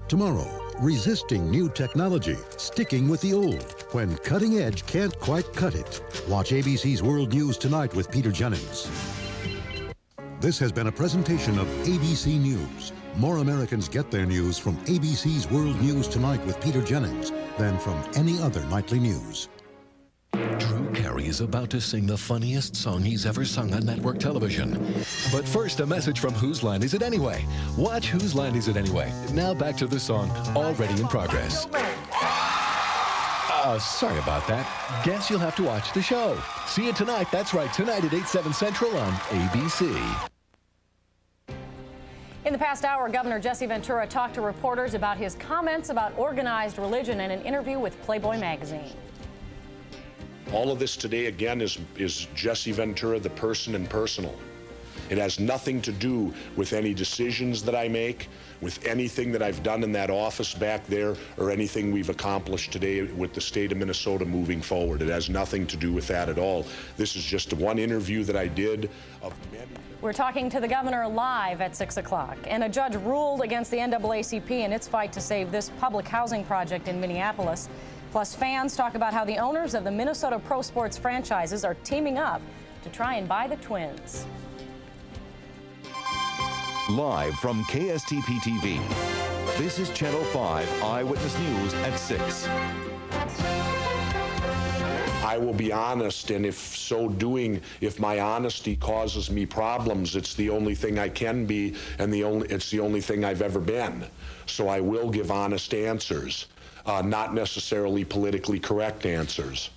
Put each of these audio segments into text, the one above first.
Tomorrow, resisting new technology, sticking with the old, when cutting edge can't quite cut it. Watch ABC's World News Tonight with Peter Jennings. This has been a presentation of ABC News. More Americans get their news from ABC's World News Tonight with Peter Jennings than from any other nightly news. Drew Carey is about to sing the funniest song he's ever sung on network television. But first, a message from Whose Line Is It Anyway? Watch Whose Line Is It Anyway? Now back to the song, already in progress. Sorry about that. Guess you'll have to watch the show. See you tonight. That's right, tonight at 8, 7 Central on ABC. In the past hour, Governor Jesse Ventura talked to reporters about his comments about organized religion in an interview with Playboy magazine. All of this today, again, is Jesse Ventura, the person and personal. It has nothing to do with any decisions that I make, with anything that I've done in that office back there, or anything we've accomplished today with the state of Minnesota moving forward. It has nothing to do with that at all. This is just one interview that I did of many. We're talking to the governor live at 6 o'clock, and a judge ruled against the NAACP in its fight to save this public housing project in Minneapolis. Plus, fans talk about how the owners of the Minnesota pro sports franchises are teaming up to try and buy the Twins. Live from KSTP TV, this is Channel 5 Eyewitness News at 6. I will be honest, and if so doing, if my honesty causes me problems, it's the only thing I can be, and it's the only thing I've ever been. So I will give honest answers, not necessarily politically correct answers.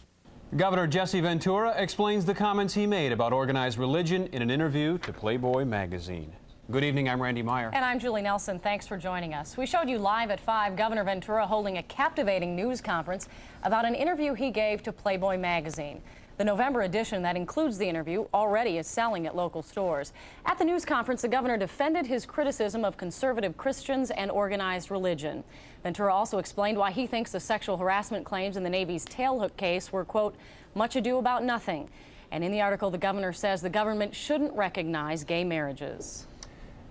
Governor Jesse Ventura explains the comments he made about organized religion in an interview to Playboy magazine. Good evening, I'm Randy Meyer. And I'm Julie Nelson. Thanks for joining us. We showed you live at 5 Governor Ventura holding a captivating news conference about an interview he gave to Playboy magazine. The November edition that includes the interview already is selling at local stores. At the news conference, the governor defended his criticism of conservative Christians and organized religion. Ventura also explained why he thinks the sexual harassment claims in the Navy's tailhook case were, quote, much ado about nothing. And in the article, the governor says the government shouldn't recognize gay marriages.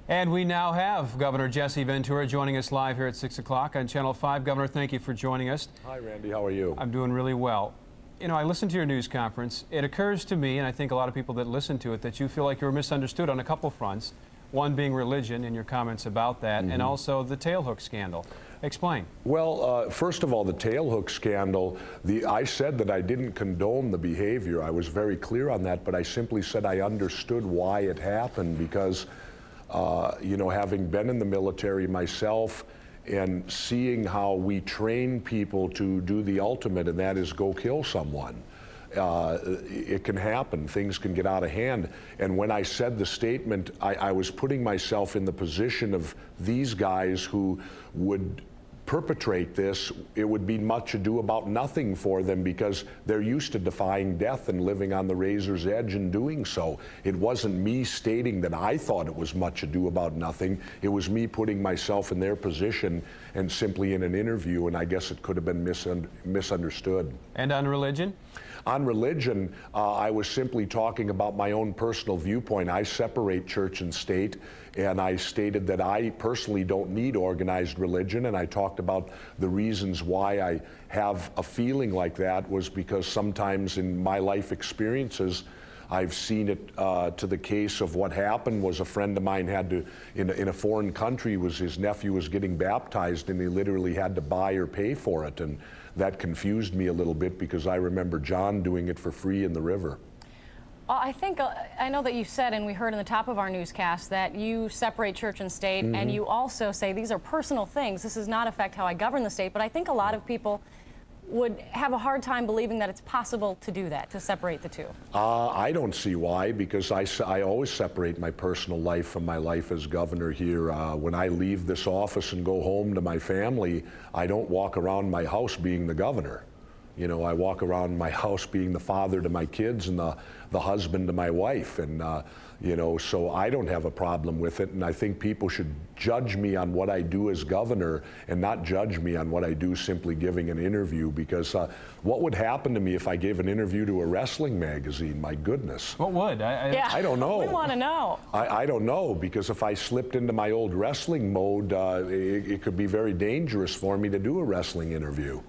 And we now have Governor Jesse Ventura joining us live here at 6 o'clock on Channel 5. Governor, thank you for joining us. Hi, Randy. How are you? I'm doing really well. You know, I listened to your news conference. It occurs to me, and I think a lot of people that listen to it, that you feel like you were misunderstood on a couple fronts. One being religion and your comments about that, and also the tailhook scandal. Explain. Well, first of all, the tailhook scandal, I said that I didn't condone the behavior. I was very clear on that, but I simply said I understood why it happened because you know, having been in the military myself and seeing how we train people to do the ultimate, and that is go kill someone. It can happen. Things can get out of hand. And when I said the statement, I was putting myself in the position of these guys who would perpetrate this. It would be much ado about nothing for them because they're used to defying death and living on the razor's edge and doing so. It wasn't me stating that I thought it was much ado about nothing. It was me putting myself in their position and simply in an interview, and I guess it could have been misunderstood. And on religion? On religion, I was simply talking about my own personal viewpoint. I separate church and state, and I stated that I personally don't need organized religion, and I talked about the reasons why I have a feeling like that was because sometimes in my life experiences, I've seen it to the case of what happened was a friend of mine had to, in a foreign country, his nephew was getting baptized and he literally had to buy or pay for it. And that confused me a little bit because I remember John doing it for free in the river. Well, I know that you said, and we heard in the top of our newscast, that you separate church and state, and you also say these are personal things. This does not affect how I govern the state, but I think a lot of people would have a hard time believing that it's possible to do that, to separate the two. I don't see why, because I always separate my personal life from my life as governor here. When I leave this office and go home to my family, I don't walk around my house being the governor. You know, I walk around my house being the father to my kids and the husband to my wife, and you know, so I don't have a problem with it, and I think people should judge me on what I do as governor and not judge me on what I do simply giving an interview, because what would happen to me if I gave an interview to a wrestling magazine? My goodness. What would? I don't know. We want to know. I don't know, because if I slipped into my old wrestling mode, it could be very dangerous for me to do a wrestling interview.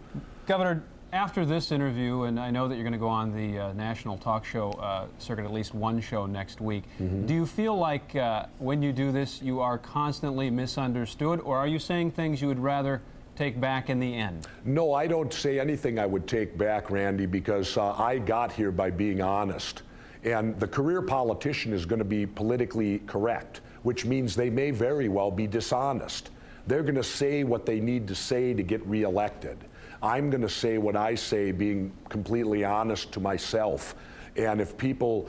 Governor, after this interview, and I know that you're going to go on the national talk show circuit, at least one show next week, do you feel like when you do this, you are constantly misunderstood, or are you saying things you would rather take back in the end? No, I don't say anything I would take back, Randy, because I got here by being honest. And the career politician is going to be politically correct, which means they may very well be dishonest. They're going to say what they need to say to get reelected. I'm going to say what I say, being completely honest to myself. And if people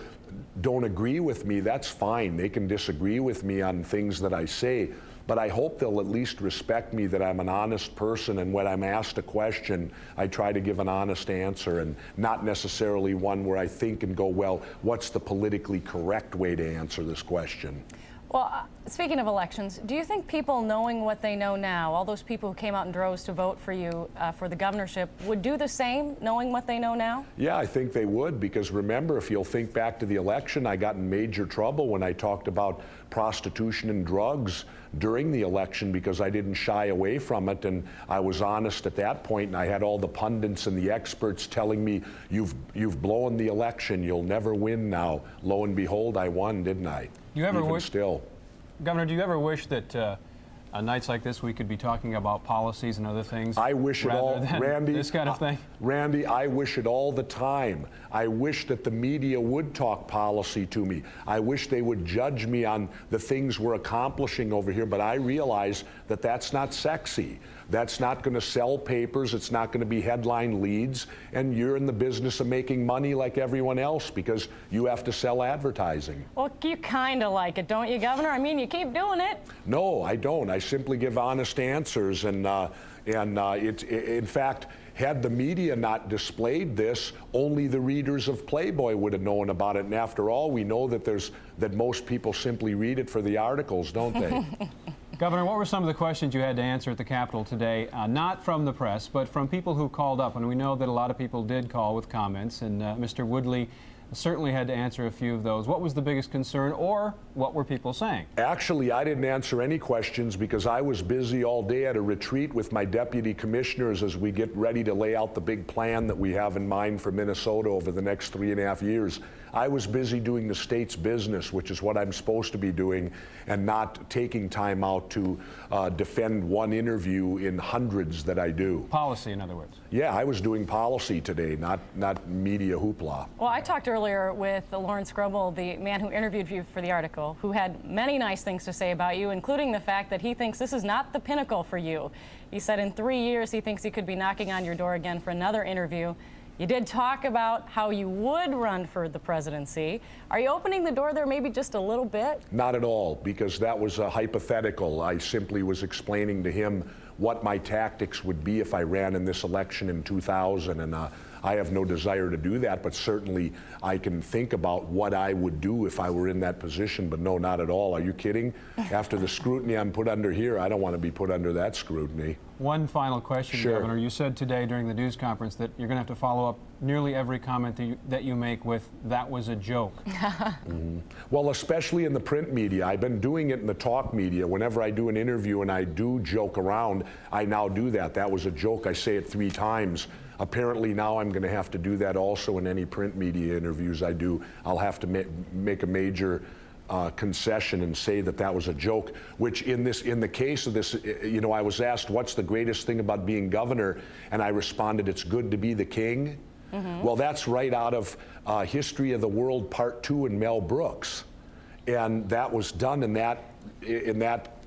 don't agree with me, that's fine. They can disagree with me on things that I say. But I hope they'll at least respect me, that I'm an honest person, and when I'm asked a question, I try to give an honest answer, and not necessarily one where I think and go, well, what's the politically correct way to answer this question? Well, speaking of elections, do you think people knowing what they know now, all those people who came out in droves to vote for you for the governorship, would do the same knowing what they know now? Yeah, I think they would, because remember, if you'll think back to the election, I got in major trouble when I talked about prostitution and drugs during the election, because I didn't shy away from it, and I was honest at that point, and I had all the pundits and the experts telling me, you've blown the election, you'll never win now. Lo and behold, I won, didn't I? You ever wish, still. Governor, do you ever wish that on nights like this we could be talking about policies and other things? I wish it all, Randy. This kind of thing? Randy, I wish it all the time. I wish that the media would talk policy to me. I wish they would judge me on the things we're accomplishing over here, but I realize that that's not sexy. That's not going to sell papers. It's not going to be headline leads. And you're in the business of making money like everyone else, because you have to sell advertising. Well, you kind of like it, don't you, Governor? I mean, you keep doing it. No, I don't. I simply give honest answers. And in fact, had the media not displayed this, only the readers of Playboy would have known about it. And after all, we know that most people simply read it for the articles, don't they? Governor, what were some of the questions you had to answer at the Capitol today, not from the press, but from people who called up? And we know that a lot of people did call with comments, and Mr. Woodley certainly had to answer a few of those. What was the biggest concern, or what were people saying? Actually, I didn't answer any questions because I was busy all day at a retreat with my deputy commissioners as we get ready to lay out the big plan that we have in mind for Minnesota over the next 3.5 years. I was busy doing the state's business, which is what I'm supposed to be doing, and not taking time out to defend one interview in hundreds that I do. Policy, in other words. Yeah, I was doing policy today, not media hoopla. Well, I talked earlier with Lawrence Grobel, the man who interviewed you for the article, who had many nice things to say about you, including the fact that he thinks this is not the pinnacle for you. He said in 3 years he thinks he could be knocking on your door again for another interview. You did talk about how you would run for the presidency. Are you opening the door there maybe just a little bit? Not at all, because that was a hypothetical. I simply was explaining to him what my tactics would be if I ran in this election in 2000, and I have no desire to do that, but certainly I can think about what I would do if I were in that position, but no, not at all. Are you kidding? After the scrutiny I'm put under here, I don't want to be put under that scrutiny. One final question, Sure. Governor. You said today during the news conference that you're going to have to follow up nearly every comment that you make with, "That was a joke." Well, especially in the print media. I've been doing it in the talk media. Whenever I do an interview and I do joke around, I now do that. That was a joke. I say it 3 times. Apparently now I'm going to have to do that also in any print media interviews I do. I'll have to make a major concession and say that was a joke, which in the case of this, you know, I was asked what's the greatest thing about being governor, and I responded, it's good to be the king. Well, that's right out of History of the World Part 2 in Mel Brooks. And that was done in that,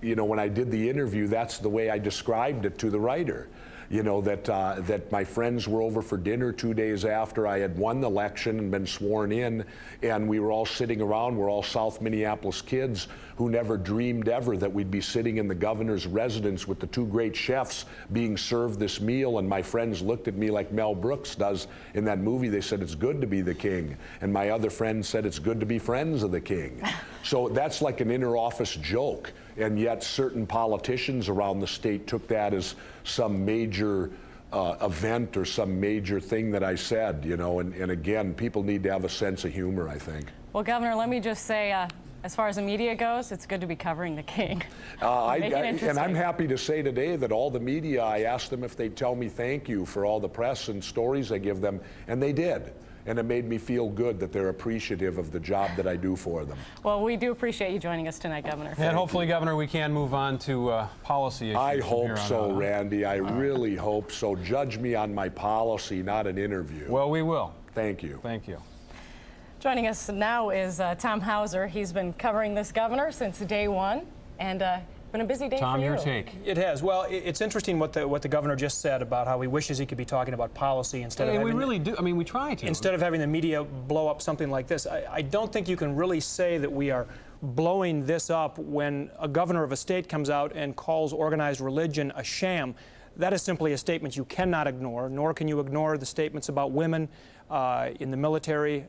you know, when I did the interview, that's the way I described it to the writer. you know, that my friends were over for dinner 2 days after I had won the election and been sworn in, and we were all sitting around. We're all South Minneapolis kids who never dreamed ever that we'd be sitting in the governor's residence with the two great chefs being served this meal, and my friends looked at me like Mel Brooks does in that movie. They said, "It's good to be the king," and my other friend said, "It's good to be friends of the king." So that's like an inter-office joke, and yet certain politicians around the state took that as some major event or some major thing that I said, you know, and again, people need to have a sense of humor, I think. Well, Governor, let me just say, as far as the media goes, it's good to be covering the king. And I'm happy to say today that all the media, I asked them if they'd tell me thank you for all the press and stories I give them, and they did. And it made me feel good that they're appreciative of the job that I do for them. Well, we do appreciate you joining us tonight, Governor. And hopefully, Governor, we can move on to policy issues. I hope so, Randy. I really hope so. Judge me on my policy, not an interview. Well, we will. Thank you. Thank you. Joining us now is Tom Hauser. He's been covering this governor since day one, and been a busy day Tom, for you. your take. It has. Well, it's interesting what the governor just said about how he wishes he could be talking about policy instead of having... We really do. I mean, we try to. Instead of having the media blow up something like this. I don't think you can really say that we are blowing this up when a governor of a state comes out and calls organized religion a sham. That is simply a statement you cannot ignore, nor can you ignore the statements about women in the military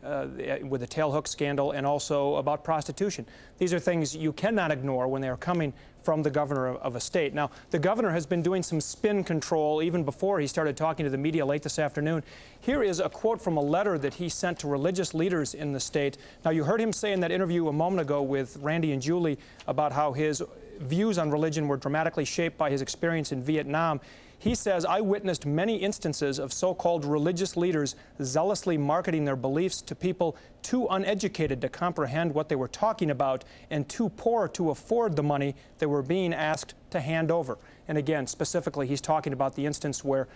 with the tailhook scandal, and also about prostitution. These are things you cannot ignore when they are coming from the governor of a state. Now, the governor has been doing some spin control even before he started talking to the media late this afternoon. Here is a quote from a letter that he sent to religious leaders in the state. Now, you heard him say in that interview a moment ago with Randy and Julie about how his views on religion were dramatically shaped by his experience in Vietnam. He says, "I witnessed many instances of so-called religious leaders zealously marketing their beliefs to people too uneducated to comprehend what they were talking about and too poor to afford the money they were being asked to hand over." And again, specifically, he's talking about the instance where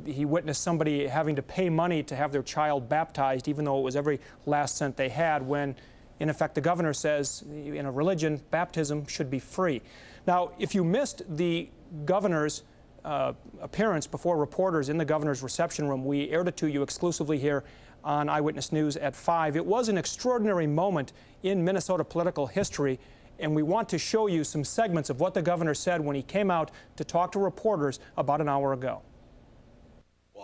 he witnessed somebody having to pay money to have their child baptized, even though it was every last cent they had, when, in effect, the governor says, in a religion, baptism should be free. Now, if you missed the governor's appearance before reporters in the governor's reception room, we aired it to you exclusively here on Eyewitness News at 5. It was an extraordinary moment in Minnesota political history, and we want to show you some segments of what the governor said when he came out to talk to reporters about an hour ago.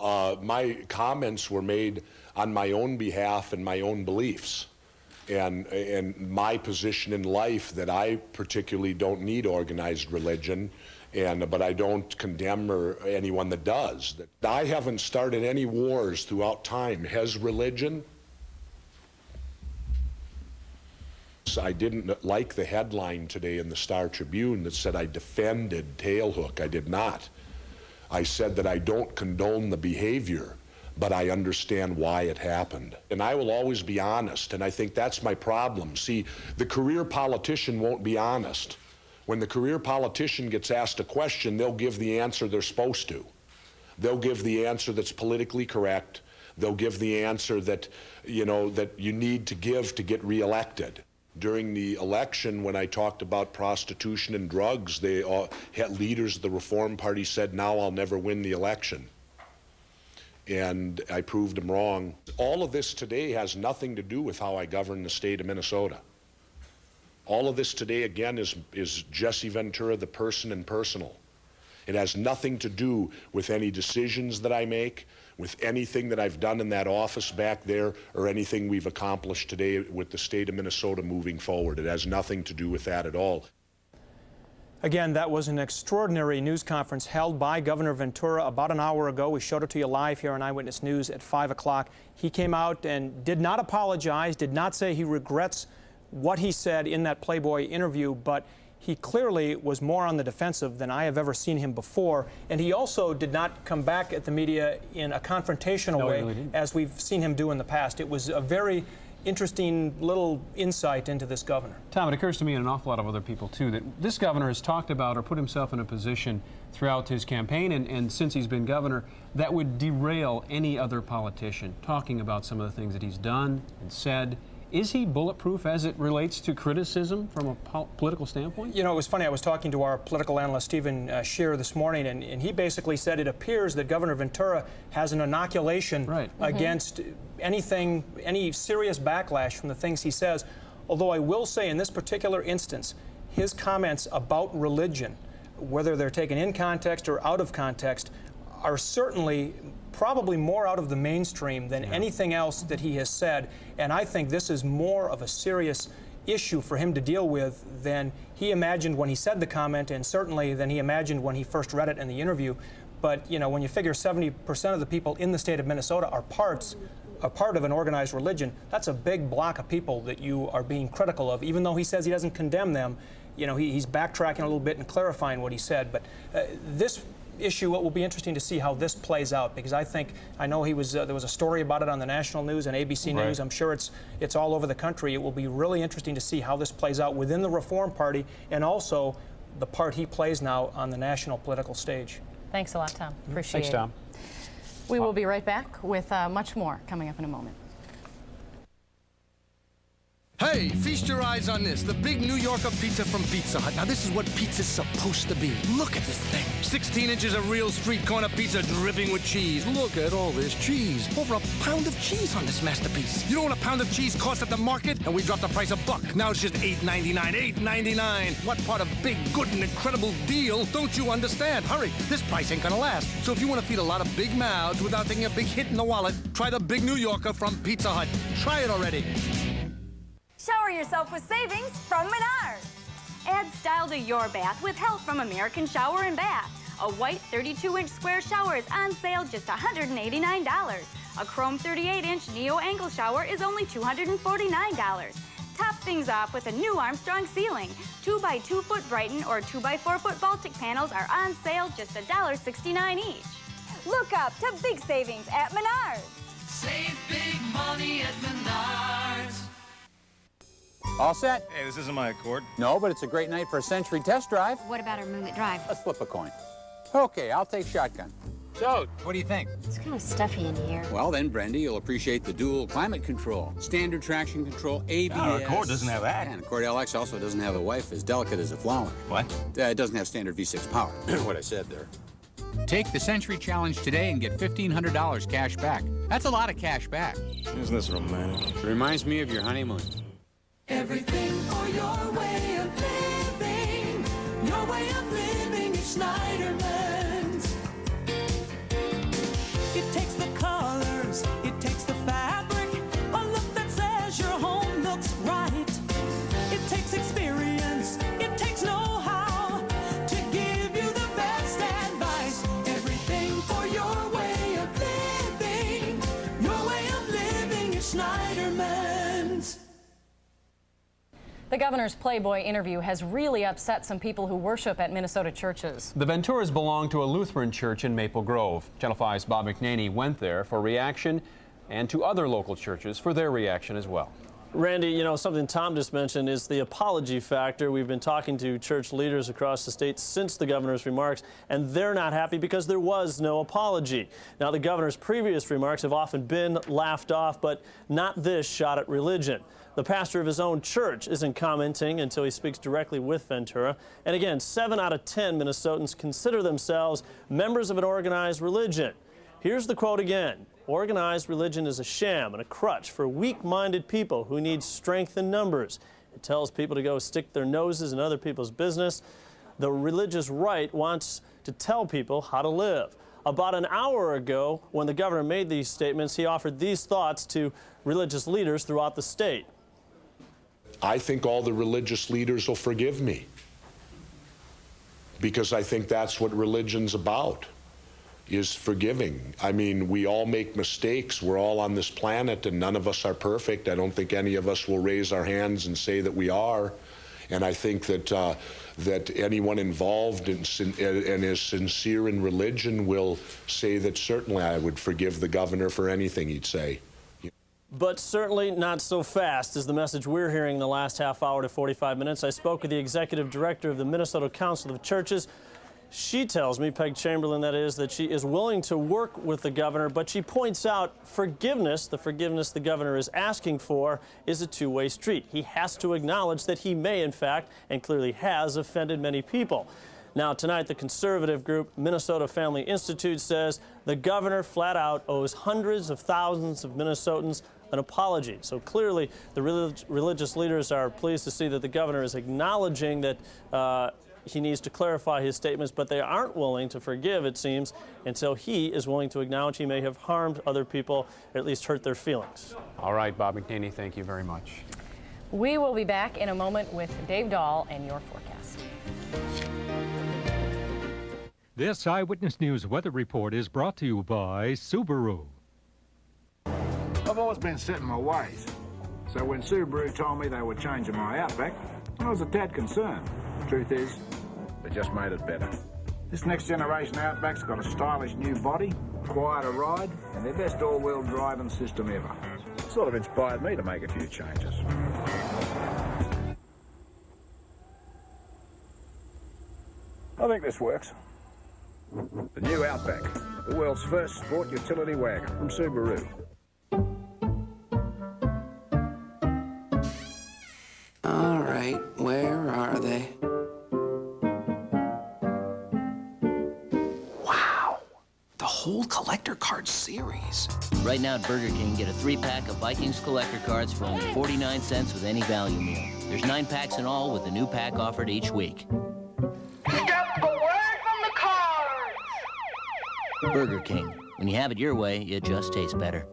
My comments were made on my own behalf and my own beliefs, and my position in life that I particularly don't need organized religion, but I don't condemn anyone that does. I haven't started any wars throughout time. Has religion? I didn't like the headline today in the Star Tribune that said I defended tailhook. I did not. I said that I don't condone the behavior, but I understand why it happened. And I will always be honest, and I think that's my problem. See, the career politician won't be honest. When the career politician gets asked a question, they'll give the answer they're supposed to. They'll give the answer that's politically correct. They'll give the answer that, you know, that you need to give to get reelected. During the election, when I talked about prostitution and drugs, they all had leaders of the Reform Party said, "Now I'll never win the election." And I proved them wrong. All of this today has nothing to do with how I govern the state of Minnesota. All of this today, again, is Jesse Ventura, the person and personal. It has nothing to do with any decisions that I make, with anything that I've done in that office back there, or anything we've accomplished today with the state of Minnesota moving forward. It has nothing to do with that at all. Again, that was an extraordinary news conference held by Governor Ventura about an hour ago. We showed it to you live here on Eyewitness News at 5 o'clock. He came out and did not apologize, did not say he regrets what he said in that Playboy interview, but he clearly was more on the defensive than I have ever seen him before. And he also did not come back at the media in a confrontational way, really as we've seen him do in the past. It was a very interesting little insight into this governor. Tom, it occurs to me and an awful lot of other people, too, that this governor has talked about or put himself in a position throughout his campaign and since he's been governor that would derail any other politician talking about some of the things that he's done and said Is he bulletproof as it relates to criticism from a political standpoint? You know, it was funny. I was talking to our political analyst, Stephen Scheer, this morning, and he basically said it appears that Governor Ventura has an inoculation against anything, any serious backlash from the things he says. Although I will say in this particular instance, his comments about religion, whether they're taken in context or out of context, are certainly probably more out of the mainstream than anything else that he has said. And I think this is more of a serious issue for him to deal with than he imagined when he said the comment, and certainly than he imagined when he first read it in the interview. But, you know, when you figure 70% of the people in the state of Minnesota are part of an organized religion, that's a big block of people that you are being critical of. Even though he says he doesn't condemn them, you know, he's backtracking a little bit and clarifying what he said. But this issue, it will be interesting to see how this plays out, because I know he was there was a story about it on the national news and ABC News. I'm sure it's all over the country. It will be really interesting to see how this plays out within the Reform Party, and also the part he plays now on the national political stage. Thanks a lot, Tom. Appreciate it. Thanks, Tom. We will be right back with much more coming up in a moment. Hey, feast your eyes on this, the big New Yorker pizza from Pizza Hut. Now, this is what pizza's supposed to be. Look at this thing. 16 inches of real street corner pizza dripping with cheese. Look at all this cheese. Over a pound of cheese on this masterpiece. You know what a pound of cheese costs at the market? And we dropped the price $1. Now it's just $8.99, $8.99. What part of big, good, and incredible deal don't you understand? Hurry, this price ain't gonna last. So if you want to feed a lot of big mouths without taking a big hit in the wallet, try the big New Yorker from Pizza Hut. Try it already. Shower yourself with savings from Menards. Add style to your bath with help from American Shower and Bath. A white 32-inch square shower is on sale just $189. A chrome 38-inch Neo Angle shower is only $249. Top things off with a new Armstrong ceiling. 2x2 foot Brighton or 2x4 foot Baltic panels are on sale just $1.69 each. Look up to big savings at Menards. Save big money at Menards. All set? Hey, this isn't my Accord. No, but it's a great night for a Century test drive. What about our Moonlit Drive? Let's flip a coin. Okay, I'll take shotgun. So, what do you think? It's kind of stuffy in here. Well, then, Brendy, you'll appreciate the dual climate control, standard traction control, ABS. Our Accord doesn't have that. And Accord LX also doesn't have a wife as delicate as a flower. What? It doesn't have standard V6 power. What I said there. Take the Century Challenge today and get $1,500 cash back. That's a lot of cash back. Isn't this romantic? Reminds me of your honeymoon. Everything for your way of living. Your way of living is Schneiderman's. It takes the colors, it takes the fabric, a look that says your home looks right. It takes experience, it takes know-how to give you the best advice. Everything for your way of living. Your way of living is Schneiderman's. The governor's Playboy interview has really upset some people who worship at Minnesota churches. The Venturas belong to a Lutheran church in Maple Grove. Channel 5's Bob McNaney went there for reaction and to other local churches for their reaction as well. Randy, you know, something Tom just mentioned is the apology factor. We've been talking to church leaders across the state since the governor's remarks, and they're not happy because there was no apology. Now, the governor's previous remarks have often been laughed off, but not this shot at religion. The pastor of his own church isn't commenting until he speaks directly with Ventura. And again, 7 out of 10 Minnesotans consider themselves members of an organized religion. Here's the quote again. Organized religion is a sham and a crutch for weak-minded people who need strength in numbers. It tells people to go stick their noses in other people's business. The religious right wants to tell people how to live. About an hour ago, when the governor made these statements, he offered these thoughts to religious leaders throughout the state. I think all the religious leaders will forgive me, because I think that's what religion's about, is forgiving. I mean, we all make mistakes. We're all on this planet, and none of us are perfect. I don't think any of us will raise our hands and say that we are. And I think that that anyone involved and is sincere in religion will say that certainly I would forgive the governor for anything he'd say. But certainly not so fast is the message we're hearing in the last half hour to 45 minutes. I spoke with the executive director of the Minnesota Council of Churches. She tells me, Peg Chamberlain that is, that she is willing to work with the governor, but she points out forgiveness, the forgiveness the governor is asking for, is a two-way street. He has to acknowledge that he may, in fact, and clearly has, offended many people. Now, tonight, the conservative group Minnesota Family Institute says the governor flat out owes hundreds of thousands of Minnesotans an apology. So clearly, the religious leaders are pleased to see that the governor is acknowledging that he needs to clarify his statements, but they aren't willing to forgive, it seems, until he is willing to acknowledge he may have harmed other people, or at least hurt their feelings. All right, Bob McNaney, thank you very much. We will be back in a moment with Dave Dahl and your forecast. This Eyewitness News weather report is brought to you by Subaru. I've always been set in my ways, so when Subaru told me they were changing my Outback, I was a tad concerned. Truth is, they just made it better. This next generation Outback's got a stylish new body, quieter ride, and their best all-wheel driving system ever. Sort of inspired me to make a few changes. I think this works. The new Outback, the world's first sport utility wagon from Subaru. All right, where are they? Wow, the whole collector card series. Right now at Burger King, get a 3-pack of Vikings collector cards for only 49 cents with any value meal. There's 9 packs in all with a new pack offered each week. Step away from the cards! Burger King. When you have it your way, it just tastes better.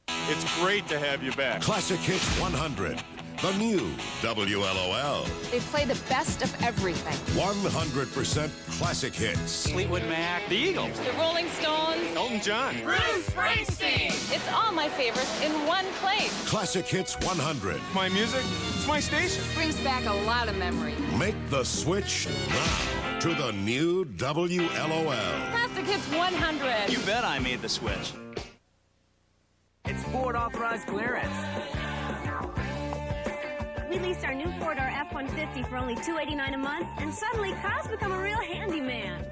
It's great to have you back. Classic Hits 100. The new WLOL. They play the best of everything. 100% classic hits. Fleetwood Mac, the Eagles, The Rolling Stones, Elton John, Bruce Springsteen. It's all my favorites in one place. Classic Hits 100. My music, it's my station. Brings back a lot of memory. Make the switch now to the new WLOL. Classic Hits 100. You bet I made the switch. It's Ford authorized clearance. We leased our new 4-door F-150 for only $289 a month, and suddenly Kyle's become a real handyman.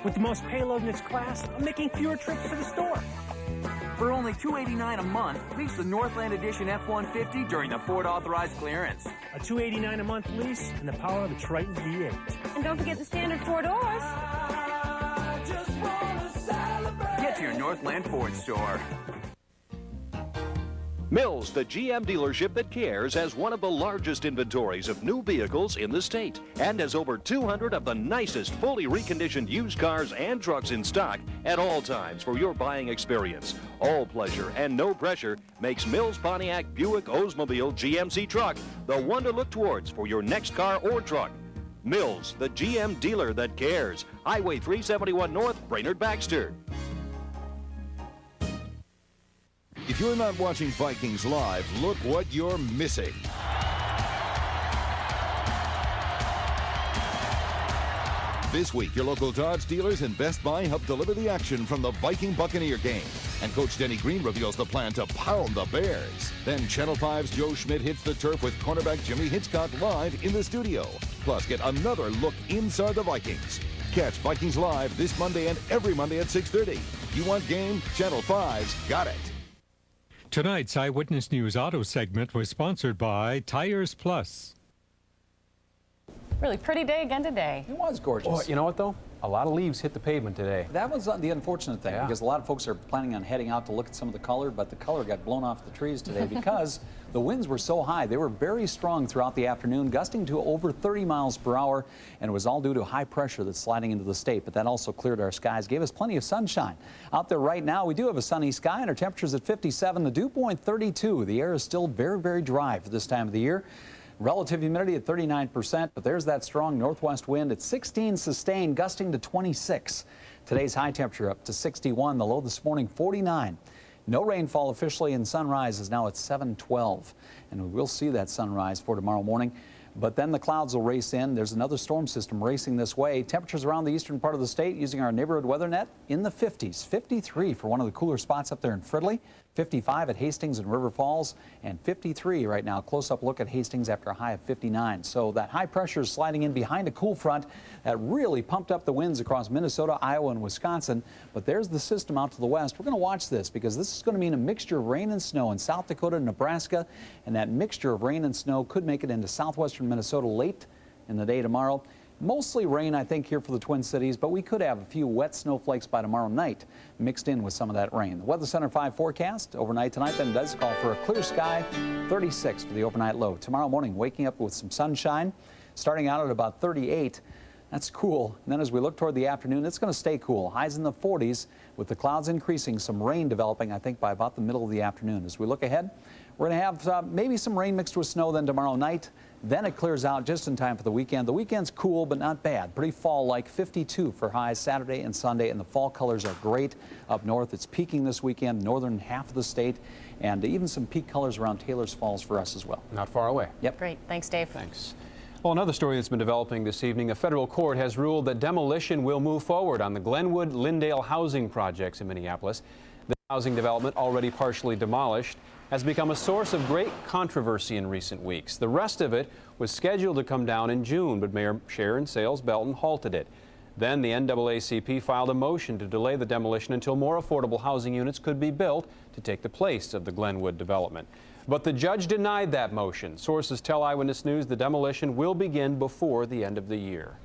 With the most payload in its class, I'm making fewer trips to the store. For only $289 a month, lease the Northland Edition F-150 during the Ford authorized clearance. A $289 a month lease and the power of a Triton V8. And don't forget the standard 4 doors. Get to your Northland Ford store. Mills, the GM dealership that cares, has one of the largest inventories of new vehicles in the state and has over 200 of the nicest fully reconditioned used cars and trucks in stock at all times for your buying experience. All pleasure and no pressure makes Mills Pontiac Buick Oldsmobile GMC truck the one to look towards for your next car or truck. Mills, the GM dealer that cares. Highway 371 North, Brainerd-Baxter. If you're not watching Vikings live, look what you're missing. This week, your local Dodge dealers and Best Buy help deliver the action from the Viking Buccaneer game. And Coach Denny Green reveals the plan to pound the Bears. Then Channel 5's Joe Schmidt hits the turf with cornerback Jimmy Hitchcock live in the studio. Plus, get another look inside the Vikings. Catch Vikings live this Monday and every Monday at 6:30. You want game? Channel 5's got it. Tonight's Eyewitness News auto segment was sponsored by Tires Plus. Really pretty day again today. It was gorgeous. Oh, you know what, though? A lot of leaves hit the pavement today. That was the unfortunate thing, because a lot of folks are planning on heading out to look at some of the color, but the color got blown off the trees today because the winds were so high. They were very strong throughout the afternoon, gusting to over 30 miles per hour, and it was all due to high pressure that's sliding into the state, but that also cleared our skies, gave us plenty of sunshine. Out there right now, we do have a sunny sky, and our temperature's at 57, the dew point 32. The air is still very, very dry for this time of the year. Relative humidity at 39%, but there's that strong northwest wind at 16 sustained, gusting to 26. Today's high temperature up to 61, the low this morning 49. No rainfall officially, and sunrise is now at 7:12. And we will see that sunrise for tomorrow morning. But then the clouds will race in. There's another storm system racing this way. Temperatures around the eastern part of the state using our neighborhood weather net in the 50s. 53 for one of the cooler spots up there in Fridley. 55 at Hastings and River Falls, and 53 right now. Close-up look at Hastings after a high of 59. So that high pressure is sliding in behind a cool front that really pumped up the winds across Minnesota, Iowa, and Wisconsin. But there's the system out to the west. We're going to watch this because this is going to mean a mixture of rain and snow in South Dakota and Nebraska, and that mixture of rain and snow could make it into southwestern Minnesota late in the day tomorrow. Mostly rain, I think, here for the Twin Cities, but we could have a few wet snowflakes by tomorrow night mixed in with some of that rain. The Weather Center 5 forecast overnight tonight then does call for a clear sky, 36 for the overnight low. Tomorrow morning, waking up with some sunshine, starting out at about 38. That's cool. And then as we look toward the afternoon, it's going to stay cool. Highs in the 40s with the clouds increasing, some rain developing, I think, by about the middle of the afternoon. As we look ahead, we're going to have maybe some rain mixed with snow then tomorrow night. Then it clears out just in time for the weekend. The weekend's cool, but not bad. Pretty fall-like, 52 for highs Saturday and Sunday, and the fall colors are great up north. It's peaking this weekend, northern half of the state, and even some peak colors around Taylor's Falls for us as well. Not far away. Yep. Great. Thanks, Dave. Thanks. Well, another story that's been developing this evening, a federal court has ruled that demolition will move forward on the Glenwood-Lyndale housing projects in Minneapolis. The housing development, already partially demolished, has become a source of great controversy in recent weeks. The rest of it was scheduled to come down in June, but Mayor Sharon Sales Belton halted it. Then the NAACP filed a motion to delay the demolition until more affordable housing units could be built to take the place of the Glenwood development. But the judge denied that motion. Sources tell Eyewitness News the demolition will begin before the end of the year.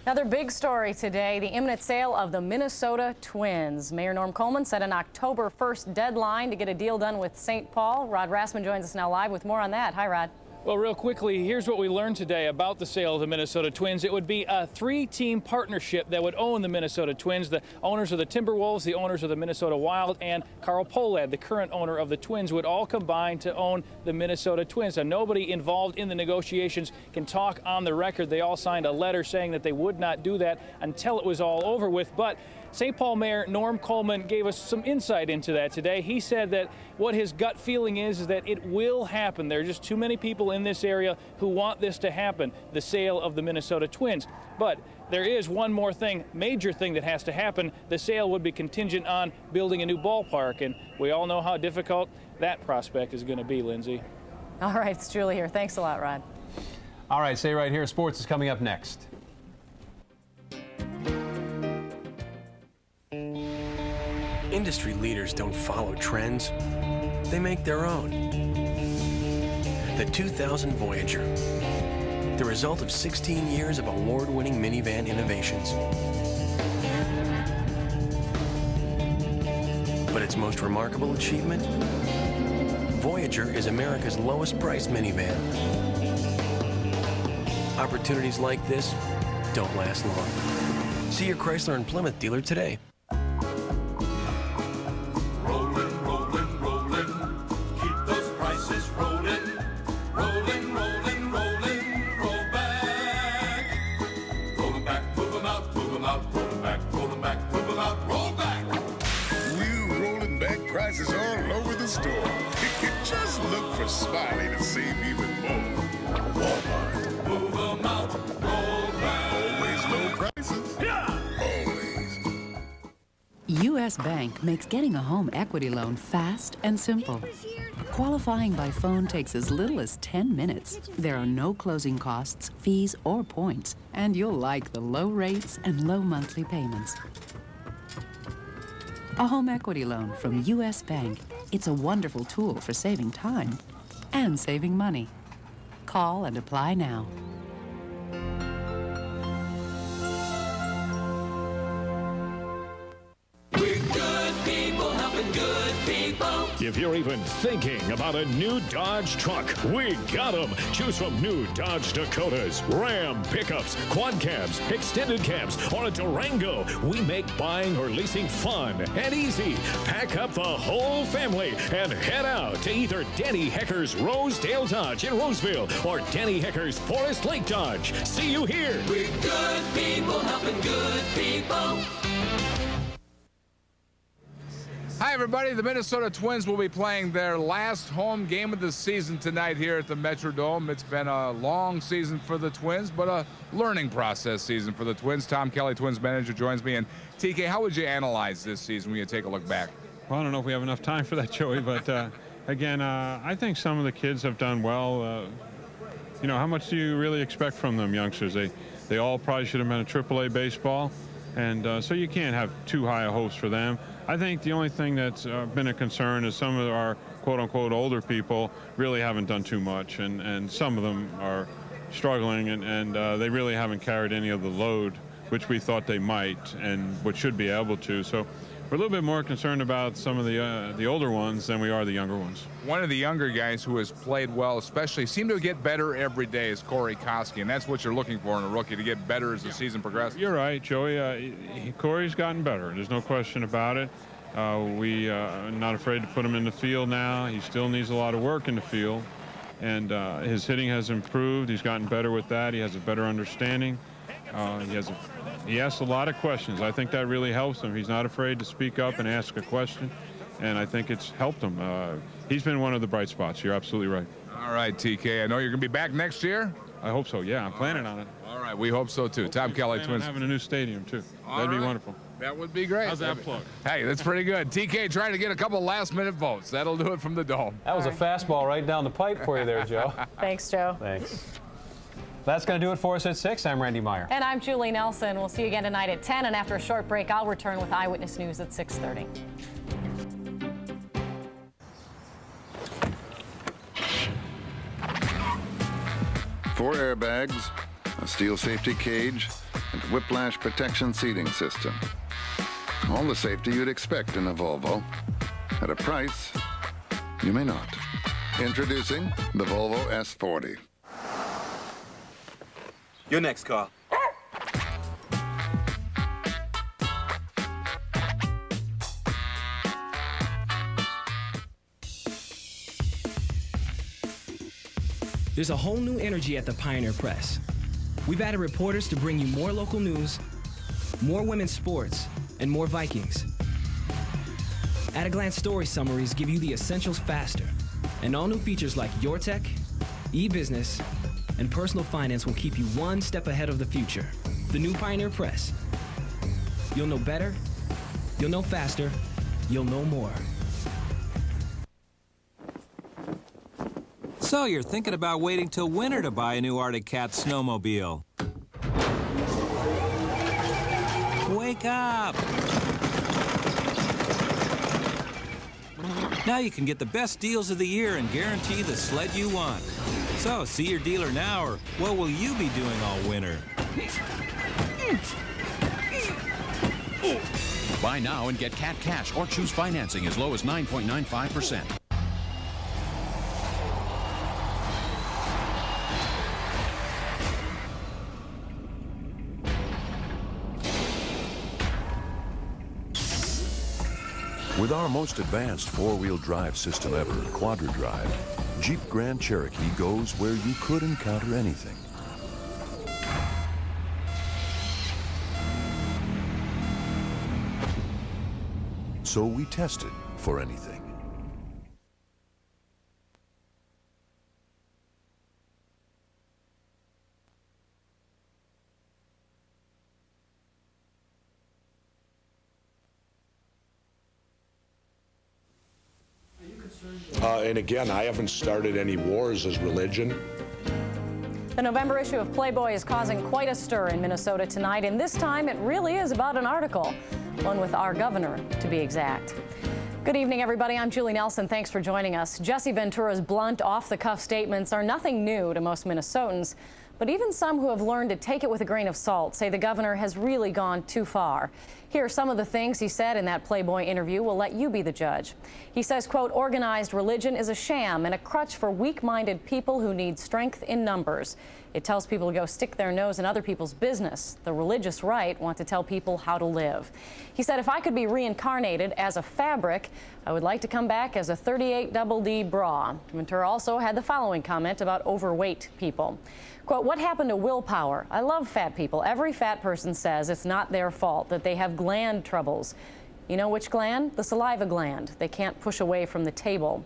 Another big story today, the imminent sale of the Minnesota Twins. Mayor Norm Coleman set an October 1st deadline to get a deal done with St. Paul. Rod Rassman joins us now live with more on that. Hi, Rod. Well, real quickly, here's what we learned today about the sale of the Minnesota Twins. It would be a three-team partnership that would own the Minnesota Twins. The owners of the Timberwolves, the owners of the Minnesota Wild, and Carl Pohlad, the current owner of the Twins, would all combine to own the Minnesota Twins. Now, nobody involved in the negotiations can talk on the record. They all signed a letter saying that they would not do that until it was all over with. But St. Paul Mayor Norm Coleman gave us some insight into that today. He said that what his gut feeling is that it will happen. There are just too many people in this area who want this to happen, the sale of the Minnesota Twins. But there is one more thing, major thing that has to happen. The sale would be contingent on building a new ballpark, and we all know how difficult that prospect is going to be, Lindsay. All right, it's Julie here. Thanks a lot, Rod. All right, stay right here. Sports is coming up next. Industry leaders don't follow trends, they make their own. The 2000 Voyager, the result of 16 years of award-winning minivan innovations. But its most remarkable achievement? Voyager is America's lowest priced minivan. Opportunities like this don't last long. See your Chrysler and Plymouth dealer today. Prices all over the store. Just look for Smiley to save even more. Walmart. Move them out, roll back. Always low prices. Yeah. Always. U.S. Bank makes getting a home equity loan fast and simple. Qualifying by phone takes as little as 10 minutes. There are no closing costs, fees, or points, and you'll like the low rates and low monthly payments. A home equity loan from U.S. Bank. It's a wonderful tool for saving time and saving money. Call and apply now. We're good people helping good people. If you're even thinking about a new Dodge truck, we got them. Choose from new Dodge Dakotas, Ram pickups, quad cabs, extended cabs, or a Durango. We make buying or leasing fun and easy. Pack up the whole family and head out to either Danny Hecker's Rosedale Dodge in Roseville or Danny Hecker's Forest Lake Dodge. See you here. We're good people helping good people. Hi, everybody. The Minnesota Twins will be playing their last home game of the season tonight here at the Metrodome. It's been a long season for the Twins, but a learning process season for the Twins. Tom Kelly, Twins manager, joins me. And TK, how would you analyze this season when you take a look back? Well, I don't know if we have enough time for that, Joey, but again, I think some of the kids have done well. You know, how much do you really expect from them youngsters? They all probably should have been a AAA baseball, and so you can't have too high a hopes for them. I think the only thing that's been a concern is some of our quote-unquote older people really haven't done too much, and some of them are struggling, and they really haven't carried any of the load, which we thought they might and which should be able to. So we're a little bit more concerned about some of the older ones than we are the younger ones. One of the younger guys who has played well, especially, seemed to get better every day, is Corey Koski, and that's what you're looking for in a rookie, to get better as the season progresses. You're right, Joey. Corey's gotten better. There's no question about it. We are not afraid to put him in the field now. He still needs a lot of work in the field, and his hitting has improved. He's gotten better with that. He has a better understanding. He asks a lot of questions. I think that really helps him. He's not afraid to speak up and ask a question, and I think it's helped him. He's been one of the bright spots. You're absolutely right. All right, TK. I know you're going to be back next year? I hope so, yeah. I'm planning on it. All right, we hope so, too. Tom Kelly, Twins. Having a new stadium, too. That'd be wonderful. That would be great. How's that plug? Hey, that's pretty good. TK trying to get a couple last-minute votes. That'll do it from the Dome. That was a fastball right down the pipe for you there, Joe. Thanks, Joe. Thanks. That's going to do it for us at 6. I'm Randy Meyer. And I'm Julie Nelson. We'll see you again tonight at 10. And after a short break, I'll return with Eyewitness News at 6:30. Four airbags, a steel safety cage, and whiplash protection seating system. All the safety you'd expect in a Volvo. At a price you may not. Introducing the Volvo S40. Your next call. There's a whole new energy at the Pioneer Press. We've added reporters to bring you more local news, more women's sports, and more Vikings. At-a-glance story summaries give you the essentials faster, and all new features like Your Tech, e-business, and personal finance will keep you one step ahead of the future. The new Pioneer Press. You'll know better, you'll know faster, you'll know more. So you're thinking about waiting till winter to buy a new Arctic Cat snowmobile. Wake up! Now you can get the best deals of the year and guarantee the sled you want. So, see your dealer now, or what will you be doing all winter? Buy now and get Cat Cash or choose financing as low as 9.95%. With our most advanced four-wheel drive system ever, QuadraDrive, Jeep Grand Cherokee goes where you could encounter anything. So we tested for anything. And again, I haven't started any wars as religion. The November issue of Playboy is causing quite a stir in Minnesota tonight, and this time it really is about an article, one with our governor, to be exact. Good evening, everybody. I'm Julie Nelson. Thanks for joining us. Jesse Ventura's blunt, off-the-cuff statements are nothing new to most Minnesotans, but even some who have learned to take it with a grain of salt say the governor has really gone too far. Here are some of the things he said in that Playboy interview. We'll let you be the judge. He says, quote, organized religion is a sham and a crutch for weak-minded people who need strength in numbers. It tells people to go stick their nose in other people's business. The religious right want to tell people how to live. He said, if I could be reincarnated as a fabric, I would like to come back as a 38 double D bra. Ventura also had the following comment about overweight people. Quote, what happened to willpower? I love fat people. Every fat person says it's not their fault, that they have gland troubles. You know which gland? The saliva gland. They can't push away from the table.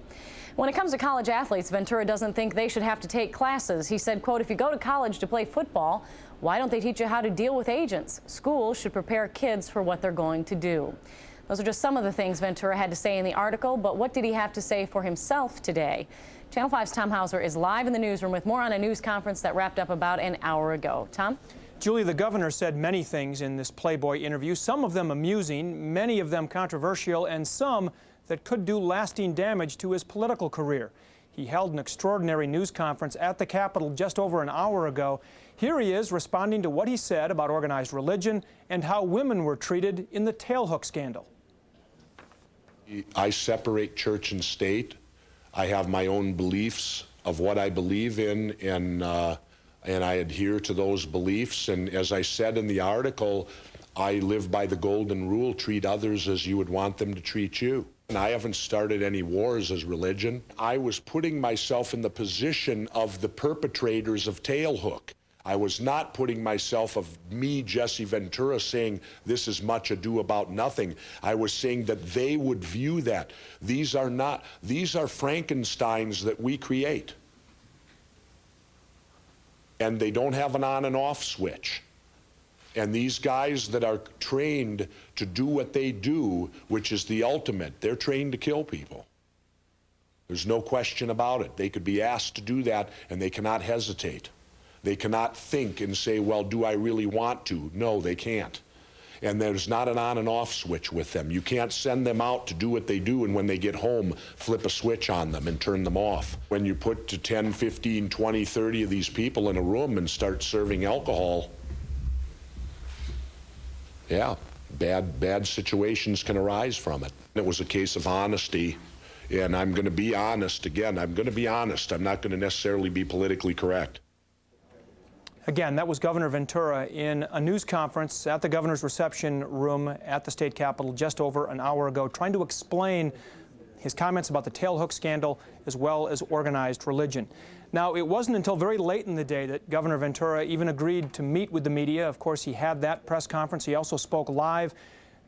When it comes to college athletes, Ventura doesn't think they should have to take classes. He said, quote, if you go to college to play football, why don't they teach you how to deal with agents? Schools should prepare kids for what they're going to do. Those are just some of the things Ventura had to say in the article, but what did he have to say for himself today? Channel 5's Tom Hauser is live in the newsroom with more on a news conference that wrapped up about an hour ago. Tom? Julie, the governor said many things in this Playboy interview, some of them amusing, many of them controversial, and some that could do lasting damage to his political career. He held an extraordinary news conference at the Capitol just over an hour ago. Here he is responding to what he said about organized religion and how women were treated in the tailhook scandal. I separate church and state. I have my own beliefs of what I believe in, and I adhere to those beliefs. And as I said in the article, I live by the golden rule: treat others as you would want them to treat you. And I haven't started any wars as religion. I was putting myself in the position of the perpetrators of tailhook. I was not putting myself of me, Jesse Ventura, saying this is much ado about nothing. I was saying that they would view that. These are Frankensteins that we create. And they don't have an on and off switch. And these guys that are trained to do what they do, which is the ultimate, they're trained to kill people. There's no question about it. They could be asked to do that, and they cannot hesitate. They cannot think and say, well, do I really want to? No, they can't. And there's not an on and off switch with them. You can't send them out to do what they do, and when they get home, flip a switch on them and turn them off. When you put to 10, 15, 20, 30 of these people in a room and start serving alcohol, yeah, bad situations can arise from it. It was a case of honesty, and I'm going to be honest again. I'm going to be honest. I'm not going to necessarily be politically correct. Again, that was Governor Ventura in a news conference at the governor's reception room at the state capitol just over an hour ago, trying to explain his comments about the tailhook scandal as well as organized religion. Now, it wasn't until very late in the day that Governor Ventura even agreed to meet with the media. Of course, he had that press conference. He also spoke live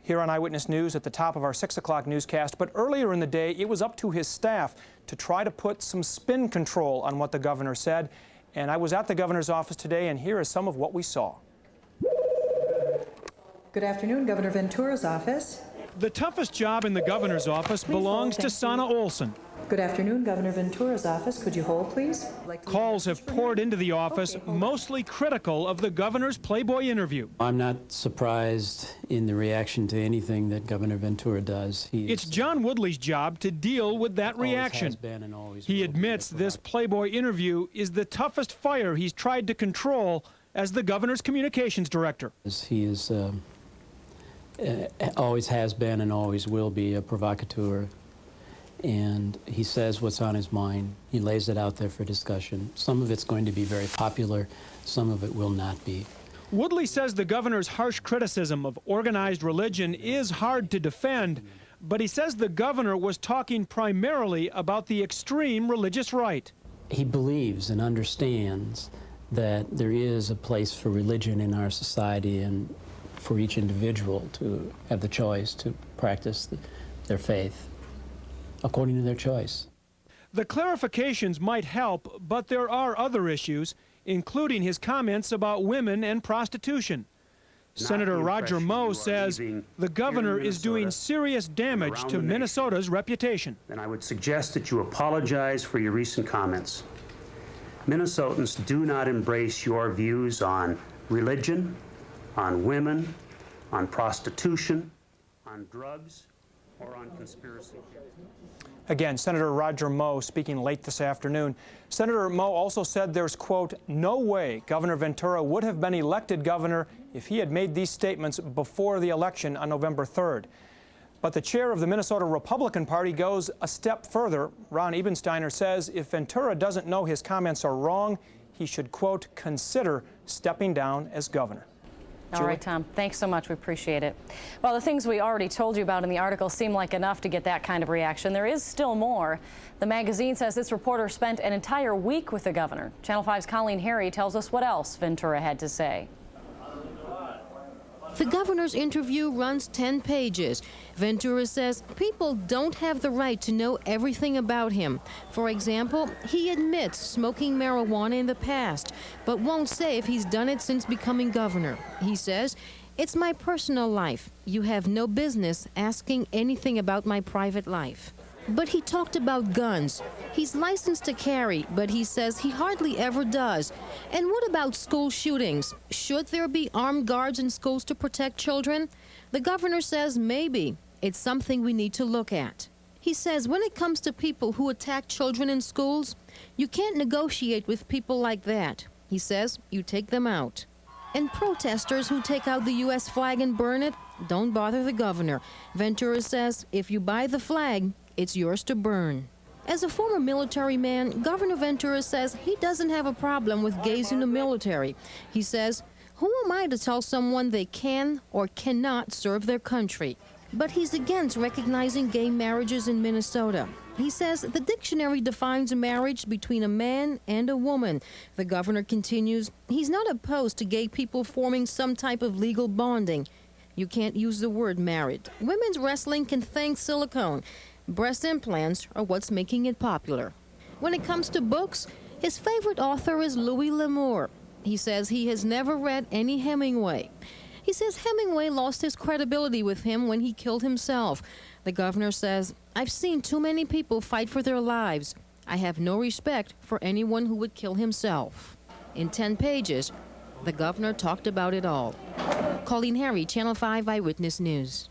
here on Eyewitness News at the top of our 6 o'clock newscast. But earlier in the day, it was up to his staff to try to put some spin control on what the governor said. And I was at the governor's office today, and here is some of what we saw. Good afternoon, Governor Ventura's office. The toughest job in the governor's office belongs to Sana Olson. Good afternoon, Governor Ventura's office. Could you hold, please? Calls have poured into the office, mostly critical of the governor's Playboy interview. I'm not surprised in the reaction to anything that Governor Ventura does. It's John Woodley's job to deal with that reaction. He admits this Playboy interview is the toughest fire he's tried to control as the governor's communications director. He is always has been and always will be a provocateur. And he says what's on his mind. He lays it out there for discussion. Some of it's going to be very popular. Some of it will not be. Woodley says the governor's harsh criticism of organized religion is hard to defend, but he says the governor was talking primarily about the extreme religious right. He believes and understands that there is a place for religion in our society and for each individual to have the choice to practice their faith according to their choice. The clarifications might help, but there are other issues, including his comments about women and prostitution. Senator Roger Moe says the governor is doing serious damage to Minnesota's reputation. And I would suggest that you apologize for your recent comments. Minnesotans do not embrace your views on religion, on women, on prostitution, on drugs, or on conspiracy. Again, Senator Roger Moe speaking late this afternoon. Senator Moe also said there's, quote, no way Governor Ventura would have been elected governor if he had made these statements before the election on November 3rd. But the chair of the Minnesota Republican Party goes a step further. Ron Ebensteiner says if Ventura doesn't know his comments are wrong, he should, quote, consider stepping down as governor. All right, Tom, thanks so much. We appreciate it. Well, the things we already told you about in the article seem like enough to get that kind of reaction. There is still more. The magazine says this reporter spent an entire week with the governor. Channel 5's Colleen Harry tells us what else Ventura had to say. The governor's interview runs 10 pages. Ventura says people don't have the right to know everything about him. For example, he admits smoking marijuana in the past, but won't say if he's done it since becoming governor. He says, "It's my personal life. You have no business asking anything about my private life." But he talked about guns. He's licensed to carry, but he says he hardly ever does. And what about school shootings? Should there be armed guards in schools to protect children? The governor says maybe. It's something we need to look at. He says when it comes to people who attack children in schools, you can't negotiate with people like that. He says you take them out. And protesters who take out the U.S. flag and burn it, don't bother the governor. Ventura says if you buy the flag, it's yours to burn. As a former military man, Governor Ventura says he doesn't have a problem with gays in the military. He says, who am I to tell someone they can or cannot serve their country? But he's against recognizing gay marriages in Minnesota. He says the dictionary defines a marriage between a man and a woman. The governor continues, he's not opposed to gay people forming some type of legal bonding. You can't use the word married. Women's wrestling can thank silicone. Breast implants are what's making it popular. When it comes to books, his favorite author is Louis L'Amour. He says he has never read any Hemingway. He says Hemingway lost his credibility with him when he killed himself. The governor says, I've seen too many people fight for their lives. I have no respect for anyone who would kill himself. In 10 pages, the governor talked about it all. Colleen Harry, Channel 5 Eyewitness News.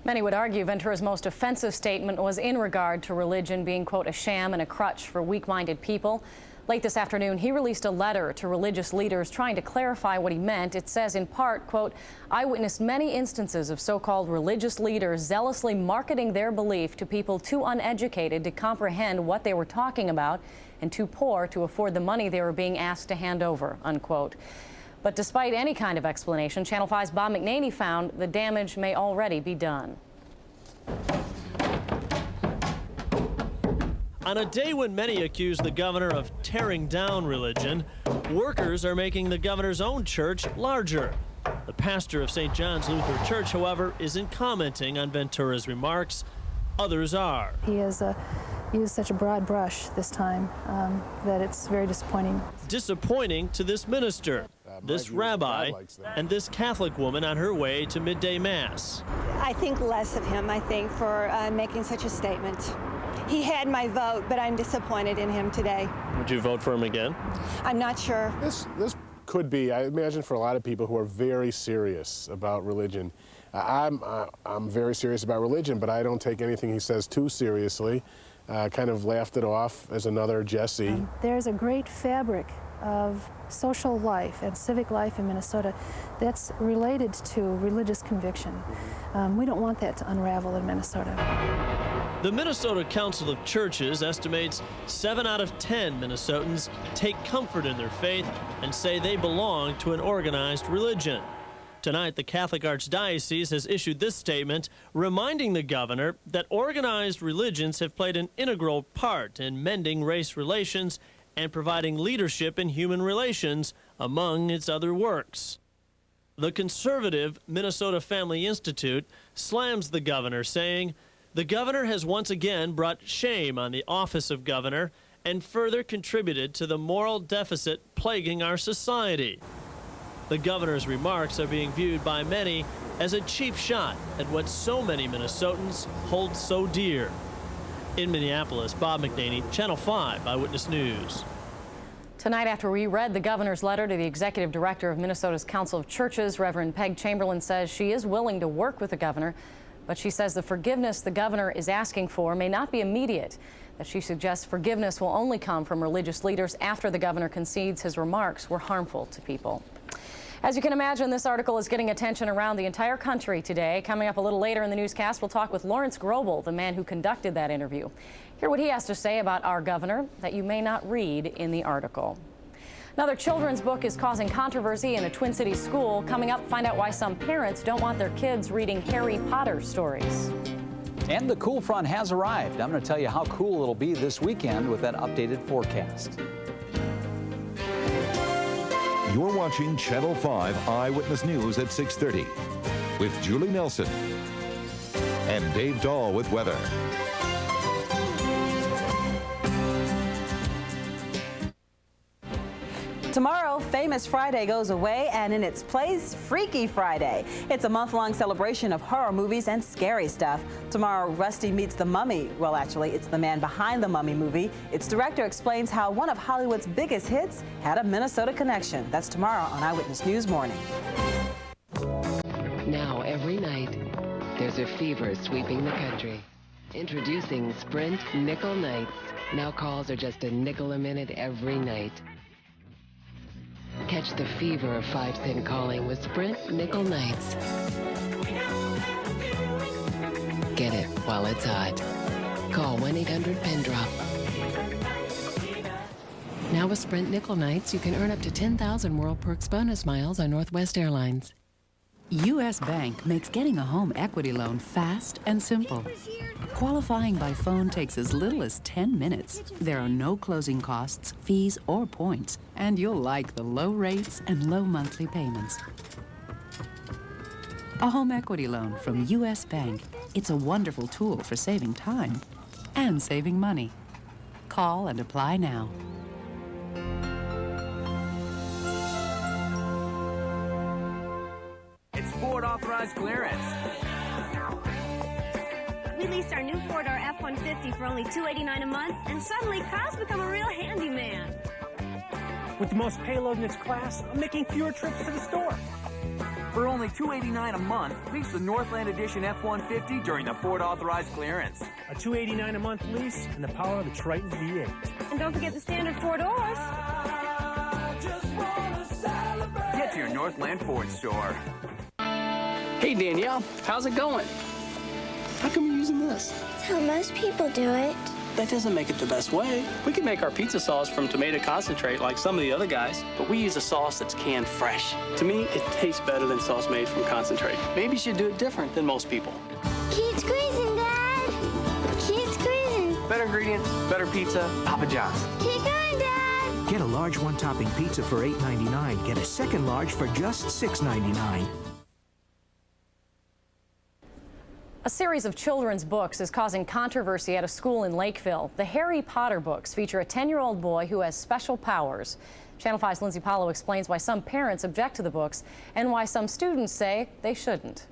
Many would argue Ventura's most offensive statement was in regard to religion being, quote, a sham and a crutch for weak-minded people. Late this afternoon, he released a letter to religious leaders trying to clarify what he meant. It says, in part, quote, I witnessed many instances of so-called religious leaders zealously marketing their belief to people too uneducated to comprehend what they were talking about and too poor to afford the money they were being asked to hand over, unquote. But despite any kind of explanation, Channel 5's Bob McNaney found the damage may already be done. On a day when many accuse the governor of tearing down religion, workers are making the governor's own church larger. The pastor of St. John's Lutheran Church, however, isn't commenting on Ventura's remarks. Others are. He has used such a broad brush this time that it's very disappointing. Disappointing to this minister, this rabbi, and this Catholic woman on her way to midday mass. I think less of him, for making such a statement. He had my vote, but I'm disappointed in him today. Would you vote for him again? I'm not sure. This could be, I imagine, for a lot of people who are very serious about religion. I'm very serious about religion, but I don't take anything he says too seriously. Kind of laughed it off as another Jesse. There's a great fabric of social life and civic life in Minnesota that's related to religious conviction. We don't want that to unravel in Minnesota. The Minnesota Council of Churches estimates 7 out of 10 Minnesotans take comfort in their faith and say they belong to an organized religion. Tonight, the Catholic Archdiocese has issued this statement reminding the governor that organized religions have played an integral part in mending race relations and providing leadership in human relations, among its other works. The conservative Minnesota Family Institute slams the governor, saying, the governor has once again brought shame on the office of governor and further contributed to the moral deficit plaguing our society. The governor's remarks are being viewed by many as a cheap shot at what so many Minnesotans hold so dear. In Minneapolis, Bob McNaney, Channel 5 Eyewitness News. Tonight, after we read the governor's letter to the executive director of Minnesota's Council of Churches, Reverend Peg Chamberlain says she is willing to work with the governor, but she says the forgiveness the governor is asking for may not be immediate, that she suggests forgiveness will only come from religious leaders after the governor concedes his remarks were harmful to people. As you can imagine, this article is getting attention around the entire country today. Coming up a little later in the newscast, we'll talk with Lawrence Grobel, the man who conducted that interview. Hear what he has to say about our governor that you may not read in the article. Another children's book is causing controversy in a Twin Cities school. Coming up, find out why some parents don't want their kids reading Harry Potter stories. And the cool front has arrived. I'm going to tell you how cool it'll be this weekend with that updated forecast. You're watching Channel 5 Eyewitness News at 6:30 with Julie Nelson and Dave Dahl with weather. Tomorrow, Famous Friday goes away, and in its place, Freaky Friday. It's a month-long celebration of horror movies and scary stuff. Tomorrow, Rusty meets the Mummy. Well, actually, it's the man behind the Mummy movie. Its director explains how one of Hollywood's biggest hits had a Minnesota connection. That's tomorrow on Eyewitness News Morning. Now, every night, there's a fever sweeping the country. Introducing Sprint Nickel Nights. Now calls are just a nickel a minute every night. Catch the fever of 5-cent calling with Sprint Nickel Nights. Get it while it's hot. Call 1-800-PEN-DROP. Now with Sprint Nickel Nights, you can earn up to 10,000 World Perks bonus miles on Northwest Airlines. U.S. Bank makes getting a home equity loan fast and simple. Qualifying by phone takes as little as 10 minutes. There are no closing costs, fees, or points, and you'll like the low rates and low monthly payments. A home equity loan from U.S. Bank. It's a wonderful tool for saving time and saving money. Call and apply now. It's Ford authorized clearance. We leased our new 4-door F-150 for only $289 a month, and suddenly Kyle's become a real handyman. With the most payload in its class, I'm making fewer trips to the store. For only $289 a month, lease the Northland Edition F-150 during the Ford authorized clearance. A $289 a month lease and the power of the Triton V8. And don't forget the standard 4 doors. Get to your Northland Ford store. Hey Danielle, how's it going? How come you're using this? That's how most people do it. That doesn't make it the best way. We can make our pizza sauce from tomato concentrate like some of the other guys, but we use a sauce that's canned fresh. To me, it tastes better than sauce made from concentrate. Maybe you should do it different than most people. Keep squeezing, Dad. Keep squeezing. Better ingredients, better pizza, Papa John's. Keep going, Dad. Get a large one-topping pizza for $8.99. Get a second large for just $6.99. A series of children's books is causing controversy at a school in Lakeville. The Harry Potter books feature a 10-year-old boy who has special powers. Channel 5's Lindsay Paulo explains why some parents object to the books and why some students say they shouldn't.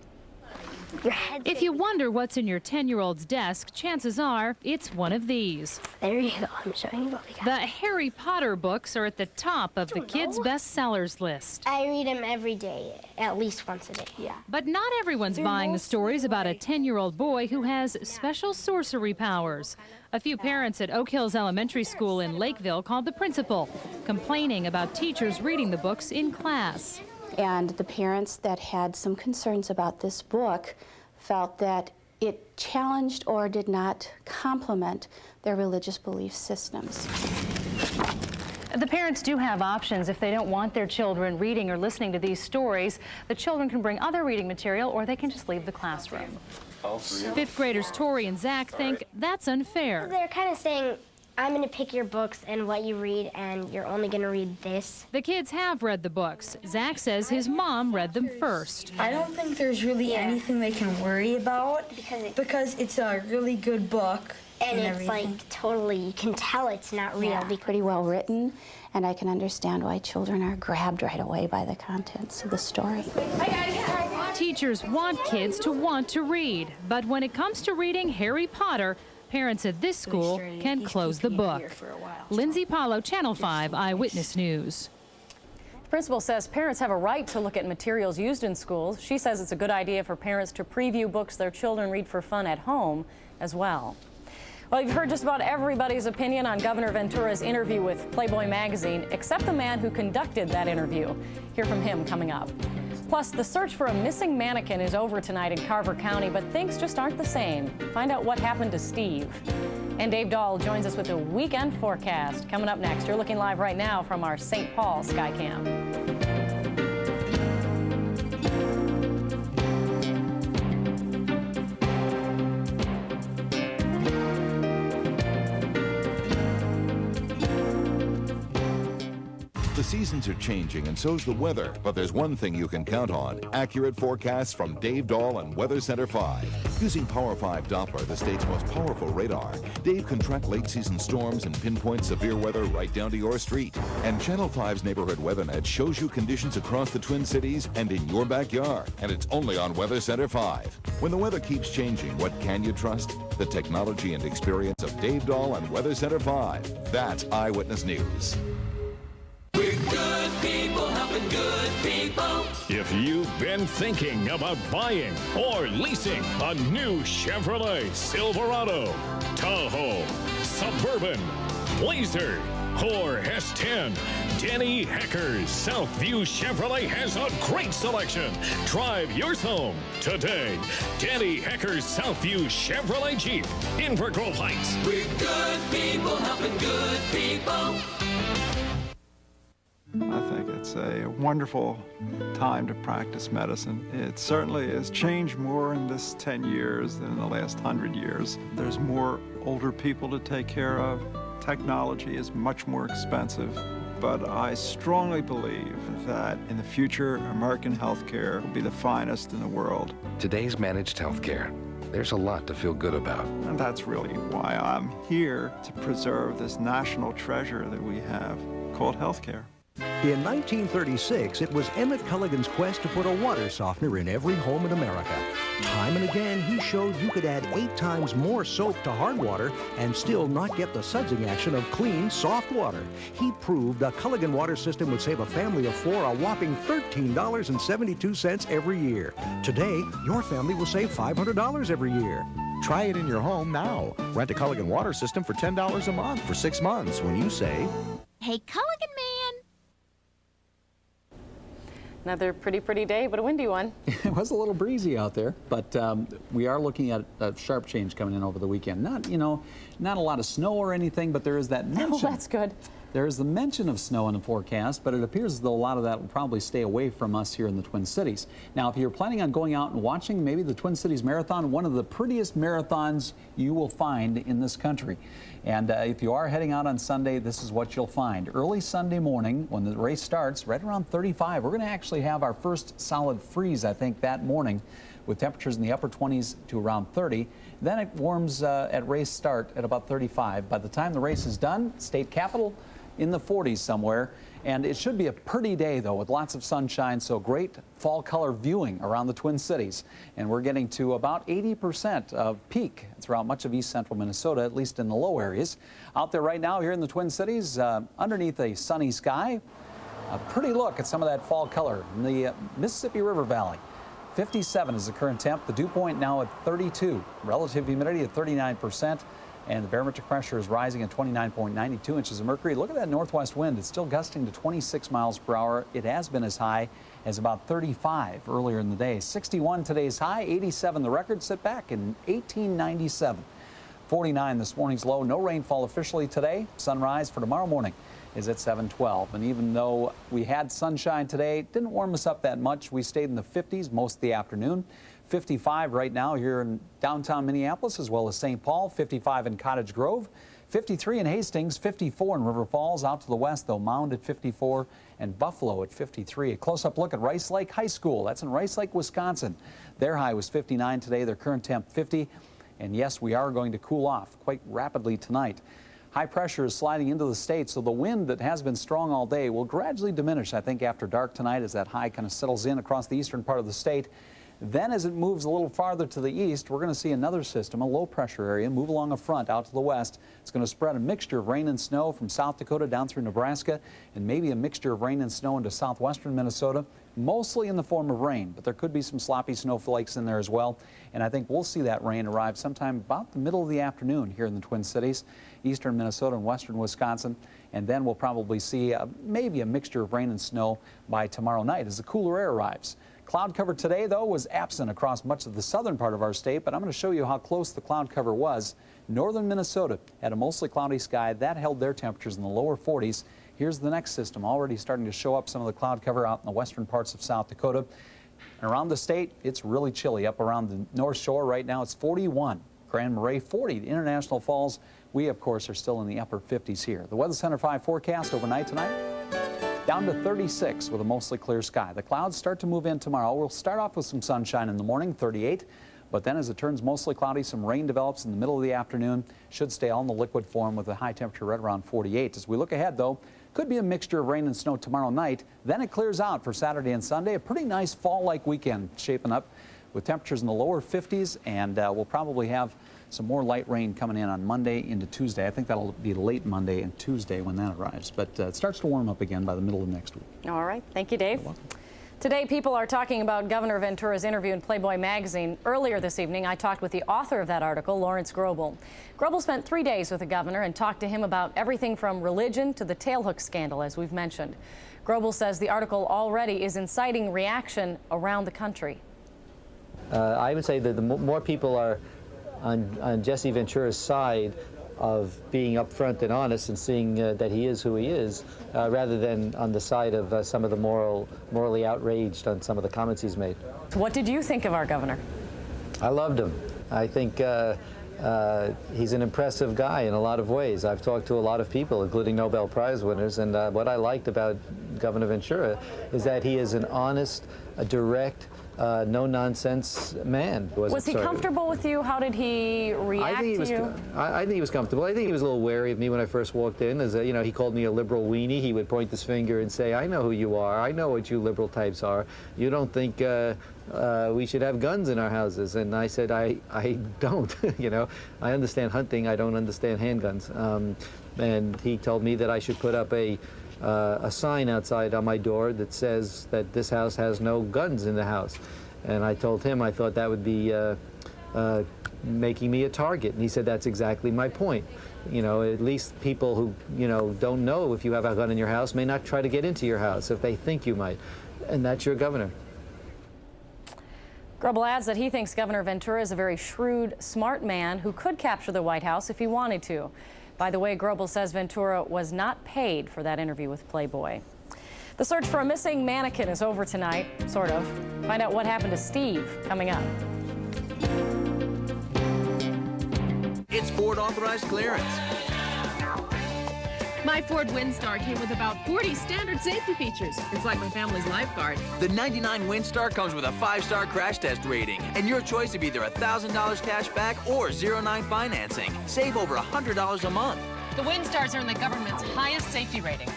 If you wonder what's in your 10-year-old's desk, chances are it's one of these. There you go. I'm showing you what we got. The Harry Potter books are at the top of the kids' bestsellers list. I read them every day, at least once a day. Yeah. But not everyone's buying the stories about a 10-year-old boy who has special sorcery powers. A few parents at Oak Hills Elementary School in Lakeville called the principal, complaining about teachers reading the books in class. And the parents that had some concerns about this book felt that it challenged or did not complement their religious belief systems. The parents do have options if they don't want their children reading or listening to these stories. The children can bring other reading material or they can just leave the classroom. Fifth graders Tori and Zach think that's unfair. They're kind of saying, I'm going to pick your books and what you read, and you're only going to read this. The kids have read the books. Zach says his mom read them first. I don't think there's really anything they can worry about because it's a really good book. And it's like totally, you can tell it's not real. Yeah. Pretty well written, and I can understand why children are grabbed right away by the contents of the story. Teachers want kids to want to read, but when it comes to reading Harry Potter, parents at this school can close the book. Lindsay Paulo, Channel 5 Eyewitness News. The principal says parents have a right to look at materials used in schools. She says it's a good idea for parents to preview books their children read for fun at home as well. Well, you've heard just about everybody's opinion on Governor Ventura's interview with Playboy magazine, except the man who conducted that interview. Hear from him coming up. Plus, the search for a missing mannequin is over tonight in Carver County, but things just aren't the same. Find out what happened to Steve. And Dave Dahl joins us with a weekend forecast. Coming up next, you're looking live right now from our St. Paul Skycam. The seasons are changing and so's the weather, but there's one thing you can count on. Accurate forecasts from Dave Dahl and Weather Center 5. Using Power 5 Doppler, the state's most powerful radar, Dave can track late season storms and pinpoint severe weather right down to your street. And Channel 5's Neighborhood WeatherNet shows you conditions across the Twin Cities and in your backyard. And it's only on Weather Center 5. When the weather keeps changing, what can you trust? The technology and experience of Dave Dahl and Weather Center 5. That's Eyewitness News. We're good people helping good people. If you've been thinking about buying or leasing a new Chevrolet Silverado, Tahoe, Suburban, Blazer, or S10, Denny Hecker's Southview Chevrolet has a great selection. Drive yours home today. Denny Hecker's Southview Chevrolet Jeep in Grove Heights. We're good people helping good people. I think it's a wonderful time to practice medicine. It certainly has changed more in this 10 years than in the last 100 years. There's more older people to take care of. Technology is much more expensive, but I strongly believe that in the future, American healthcare will be the finest in the world. Today's managed healthcare, there's a lot to feel good about. And that's really why I'm here, to preserve this national treasure that we have called healthcare. In 1936, it was Emmett Culligan's quest to put a water softener in every home in America. Time and again, he showed you could add 8 times more soap to hard water and still not get the sudsing action of clean, soft water. He proved a Culligan water system would save a family of 4 a whopping $13.72 every year. Today, your family will save $500 every year. Try it in your home now. Rent a Culligan water system for $10 a month for 6 months when you say, "Hey, Culligan man." Another pretty day, but a windy one. It was a little breezy out there, but we are looking at a sharp change coming in over the weekend. Not a lot of snow or anything, but there is that mention. Oh, that's good. There is the mention of snow in the forecast, but it appears as though a lot of that will probably stay away from us here in the Twin Cities. Now, if you're planning on going out and watching maybe the Twin Cities Marathon, one of the prettiest marathons you will find in this country. And if you are heading out on Sunday, this is what you'll find. Early Sunday morning, when the race starts, right around 35, we're going to actually have our first solid freeze, I think, that morning, with temperatures in the upper 20s to around 30. Then it warms at race start at about 35. By the time the race is done, state capitol in the 40s somewhere. And it should be a pretty day, though, with lots of sunshine, so great fall color viewing around the Twin Cities. And we're getting to about 80% of peak throughout much of east central Minnesota, at least in the low areas. Out there right now here in the Twin Cities, underneath a sunny sky, a pretty look at some of that fall color in the Mississippi River Valley. 57 is the current temp. The dew point now at 32. Relative humidity at 39%. And the barometric pressure is rising at 29.92 inches of mercury. Look at that northwest wind. It's still gusting to 26 miles per hour. It has been as high as about 35 earlier in the day. 61 today's high, 87 the record set back in 1897. 49 this morning's low. No rainfall officially today. Sunrise for tomorrow morning is at 7:12. And even though we had sunshine today, it didn't warm us up that much. We stayed in the 50s most of the afternoon. 55 right now here in downtown Minneapolis, as well as St. Paul, 55 in Cottage Grove, 53 in Hastings, 54 in River Falls. Out to the west, though, Mound at 54 and Buffalo at 53. A close-up look at Rice Lake High School. That's in Rice Lake, Wisconsin. Their high was 59 today, their current temp 50. And yes, we are going to cool off quite rapidly tonight. High pressure is sliding into the state, so the wind that has been strong all day will gradually diminish, I think, after dark tonight as that high kind of settles in across the eastern part of the state. Then as it moves a little farther to the east, we're going to see another system, a low pressure area, move along a front out to the west. It's going to spread a mixture of rain and snow from South Dakota down through Nebraska, and maybe a mixture of rain and snow into southwestern Minnesota, mostly in the form of rain, but there could be some sloppy snowflakes in there as well. And I think we'll see that rain arrive sometime about the middle of the afternoon here in the Twin Cities, eastern Minnesota and western Wisconsin. And then we'll probably see maybe a mixture of rain and snow by tomorrow night as the cooler air arrives. Cloud cover today, though, was absent across much of the southern part of our state, but I'm going to show you how close the cloud cover was. Northern Minnesota had a mostly cloudy sky. That held their temperatures in the lower 40s. Here's the next system, already starting to show up some of the cloud cover out in the western parts of South Dakota. And around the state, it's really chilly. Up around the North Shore right now, it's 41. Grand Marais, 40. The International Falls, we, of course, are still in the upper 50s here. The Weather Center 5 forecast overnight tonight. Down to 36 with a mostly clear sky. The clouds start to move in tomorrow. We'll start off with some sunshine in the morning, 38. But then as it turns mostly cloudy, some rain develops in the middle of the afternoon. Should stay all in the liquid form with a high temperature right around 48. As we look ahead, though, could be a mixture of rain and snow tomorrow night. Then it clears out for Saturday and Sunday. A pretty nice fall-like weekend shaping up with temperatures in the lower 50s. And we'll probably have some more light rain coming in on Monday into Tuesday. I think that'll be late Monday and Tuesday when that arrives. But it starts to warm up again by the middle of next week. All right. Thank you, Dave. Today, people are talking about Governor Ventura's interview in Playboy magazine. Earlier this evening, I talked with the author of that article, Lawrence Grobel. Grobel spent 3 days with the governor and talked to him about everything from religion to the tailhook scandal, as we've mentioned. Grobel says the article already is inciting reaction around the country. I would say that the more people are on Jesse Ventura's side of being upfront and honest and seeing that he is who he is, rather than on the side of some of the morally outraged on some of the comments he's made. What did you think of our governor? I loved him. I think he's an impressive guy in a lot of ways. I've talked to a lot of people, including Nobel Prize winners, and what I liked about Governor Ventura is that he is an honest, a direct, no-nonsense man. Was he comfortable with you? How did he react to you? I think he was comfortable. I think he was a little wary of me when I first walked in. As you know, he called me a liberal weenie. He would point his finger and say, "I know who you are. I know what you liberal types are. You don't think we should have guns in our houses." And I said, I don't. You know, I understand hunting. I don't understand handguns. And he told me that I should put up a sign outside on my door that says that this house has no guns in the house. And I told him I thought that would be making me a target. And he said, that's exactly my point. You know, at least people who, you know, don't know if you have a gun in your house may not try to get into your house if they think you might. And that's your governor. Grobel adds that he thinks Governor Ventura is a very shrewd, smart man who could capture the White House if he wanted to. By the way, Grobel says Ventura was not paid for that interview with Playboy. The search for a missing mannequin is over tonight, sort of. Find out what happened to Steve coming up. It's Ford authorized clearance. My Ford Windstar came with about 40 standard safety features. It's like my family's lifeguard. The 99 Windstar comes with a 5-star crash test rating and your choice of either $1,000 cash back or 0-9 financing. Save over $100 a month. The Winstars earn the government's highest safety rating.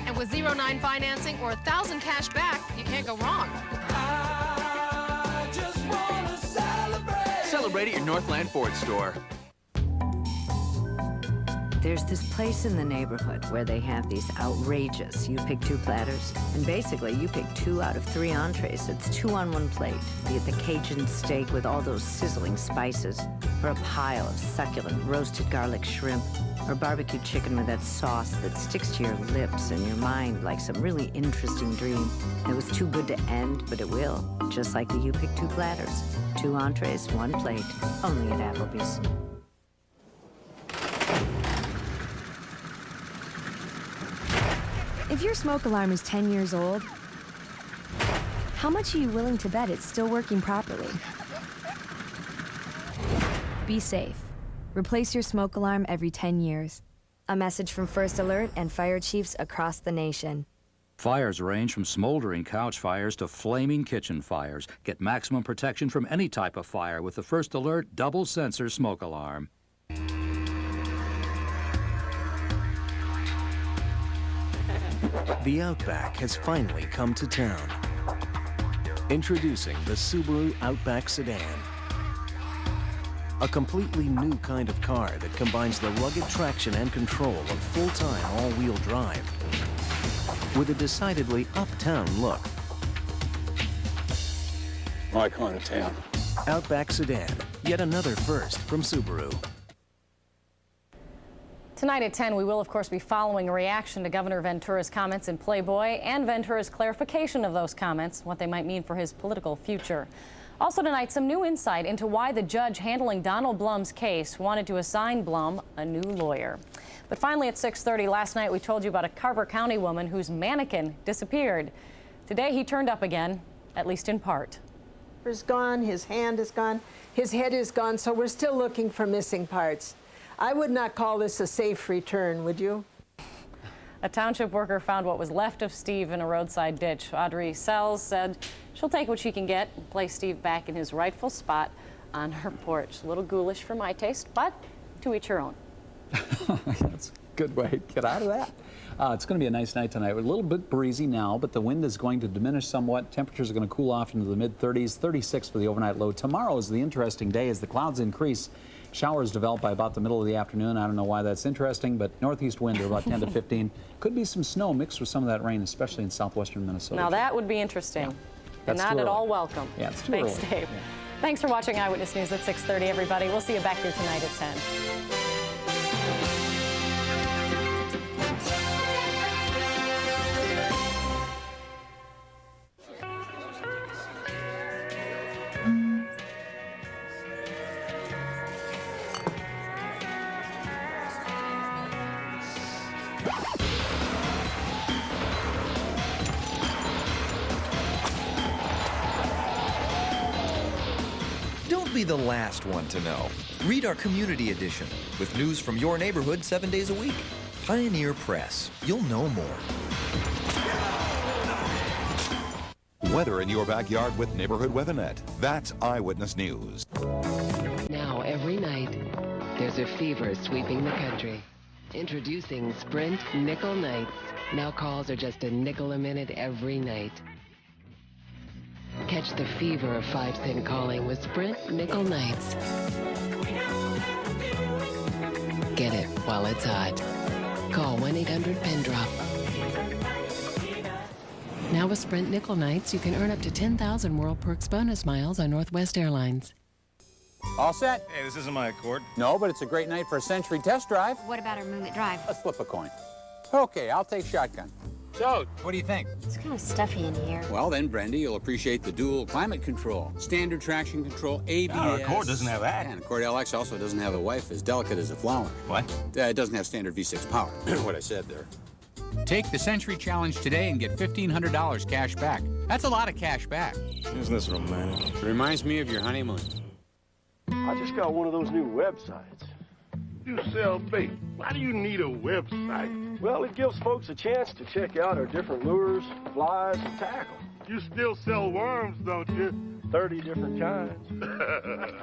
And with 0-9 financing or $1,000 cash back, you can't go wrong. I just wanna celebrate. Celebrate at your Northland Ford store. There's this place in the neighborhood where they have these outrageous you pick 2 platters, and basically you pick 2 out of 3 entrees. It's 2 on 1 plate, be it the Cajun steak with all those sizzling spices, or a pile of succulent roasted garlic shrimp, or barbecue chicken with that sauce that sticks to your lips and your mind like some really interesting dream. It was too good to end, but it will, just like the you pick 2 platters. 2 entrees, 1 plate, only at Applebee's. If your smoke alarm is 10 years old, how much are you willing to bet it's still working properly? Be safe. Replace your smoke alarm every 10 years. A message from First Alert and fire chiefs across the nation. Fires range from smoldering couch fires to flaming kitchen fires. Get maximum protection from any type of fire with the First Alert double sensor smoke alarm. The Outback has finally come to town. Introducing the Subaru Outback Sedan. A completely new kind of car that combines the rugged traction and control of full-time all-wheel drive with a decidedly uptown look. My kind of town. Outback Sedan, yet another first from Subaru. Tonight at 10, we will, of course, be following a reaction to Governor Ventura's comments in Playboy and Ventura's clarification of those comments, what they might mean for his political future. Also tonight, some new insight into why the judge handling Donald Blum's case wanted to assign Blum a new lawyer. But finally at 6:30 last night, we told you about a Carver County woman whose mannequin disappeared. Today, he turned up again, at least in part. Is gone, his hand is gone, his head is gone, so we're still looking for missing parts. I would not call this a safe return, would you? A township worker found what was left of Steve in a roadside ditch. Audrey Sells said she'll take what she can get and place Steve back in his rightful spot on her porch. A little ghoulish for my taste, but to each your own. That's a good way to get out of that. It's going to be a nice night tonight. We're a little bit breezy now, but the wind is going to diminish somewhat. Temperatures are going to cool off into the mid-30s, 36 for the overnight low. Tomorrow is the interesting day as the clouds increase. Showers develop by about the middle of the afternoon. I don't know why that's interesting, but northeast wind are about 10 to 15. Could be some snow mixed with some of that rain, especially in southwestern Minnesota. Now that would be interesting. Yeah. And not at all welcome. Yeah, it's too Thanks, early. Dave. Yeah. Thanks for watching Eyewitness News at 6:30, everybody. We'll see you back here tonight at 10. Don't be the last one to know. Read our community edition with news from your neighborhood 7 days a week. Pioneer Press. You'll know more. Weather in your backyard with Neighborhood WeatherNet. That's Eyewitness News. Now, every night, there's a fever sweeping the country. Introducing Sprint Nickel Nights. Now calls are just a nickel a minute every night. Catch the fever of 5-cent calling with Sprint Nickel Nights. Get it while it's hot. Call 1-800-PEN-DROP. Now with Sprint Nickel Nights, you can earn up to 10,000 World Perks bonus miles on Northwest Airlines. All set? Hey, this isn't my Accord. No, but it's a great night for a Century test drive. What about our Moonlit Drive? Let's flip a coin. Okay, I'll take shotgun. So, what do you think? It's kind of stuffy in here. Well then, Brendy, you'll appreciate the dual climate control. Standard traction control, ABS. Our Accord doesn't have that. And Accord LX also doesn't have a wife as delicate as a flower. What? It doesn't have standard V6 power. What I said there. Take the Century Challenge today and get $1,500 cash back. That's a lot of cash back. Isn't this romantic? Reminds me of your honeymoon. I just got one of those new websites. You sell bait. Why do you need a website? Well, it gives folks a chance to check out our different lures, flies, and tackle. You still sell worms, don't you? 30 different kinds.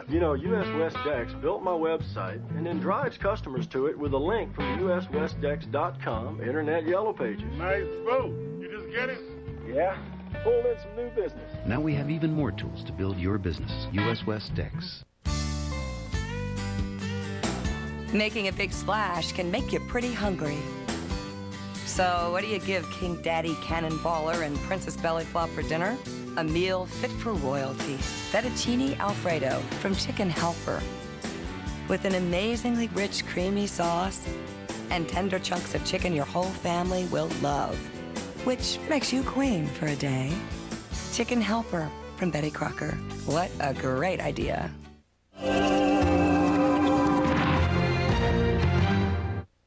You know, US West Decks built my website and then drives customers to it with a link from the uswestdecks.com Internet Yellow Pages. Nice boat. You just get it? Yeah, pulled in some new business. Now we have even more tools to build your business. US West Decks. Making a big splash can make you pretty hungry. So what do you give King Daddy Cannonballer and Princess Bellyflop for dinner? A meal fit for royalty. Fettuccine Alfredo from Chicken Helper. With an amazingly rich, creamy sauce and tender chunks of chicken your whole family will love. Which makes you queen for a day. Chicken Helper from Betty Crocker. What a great idea.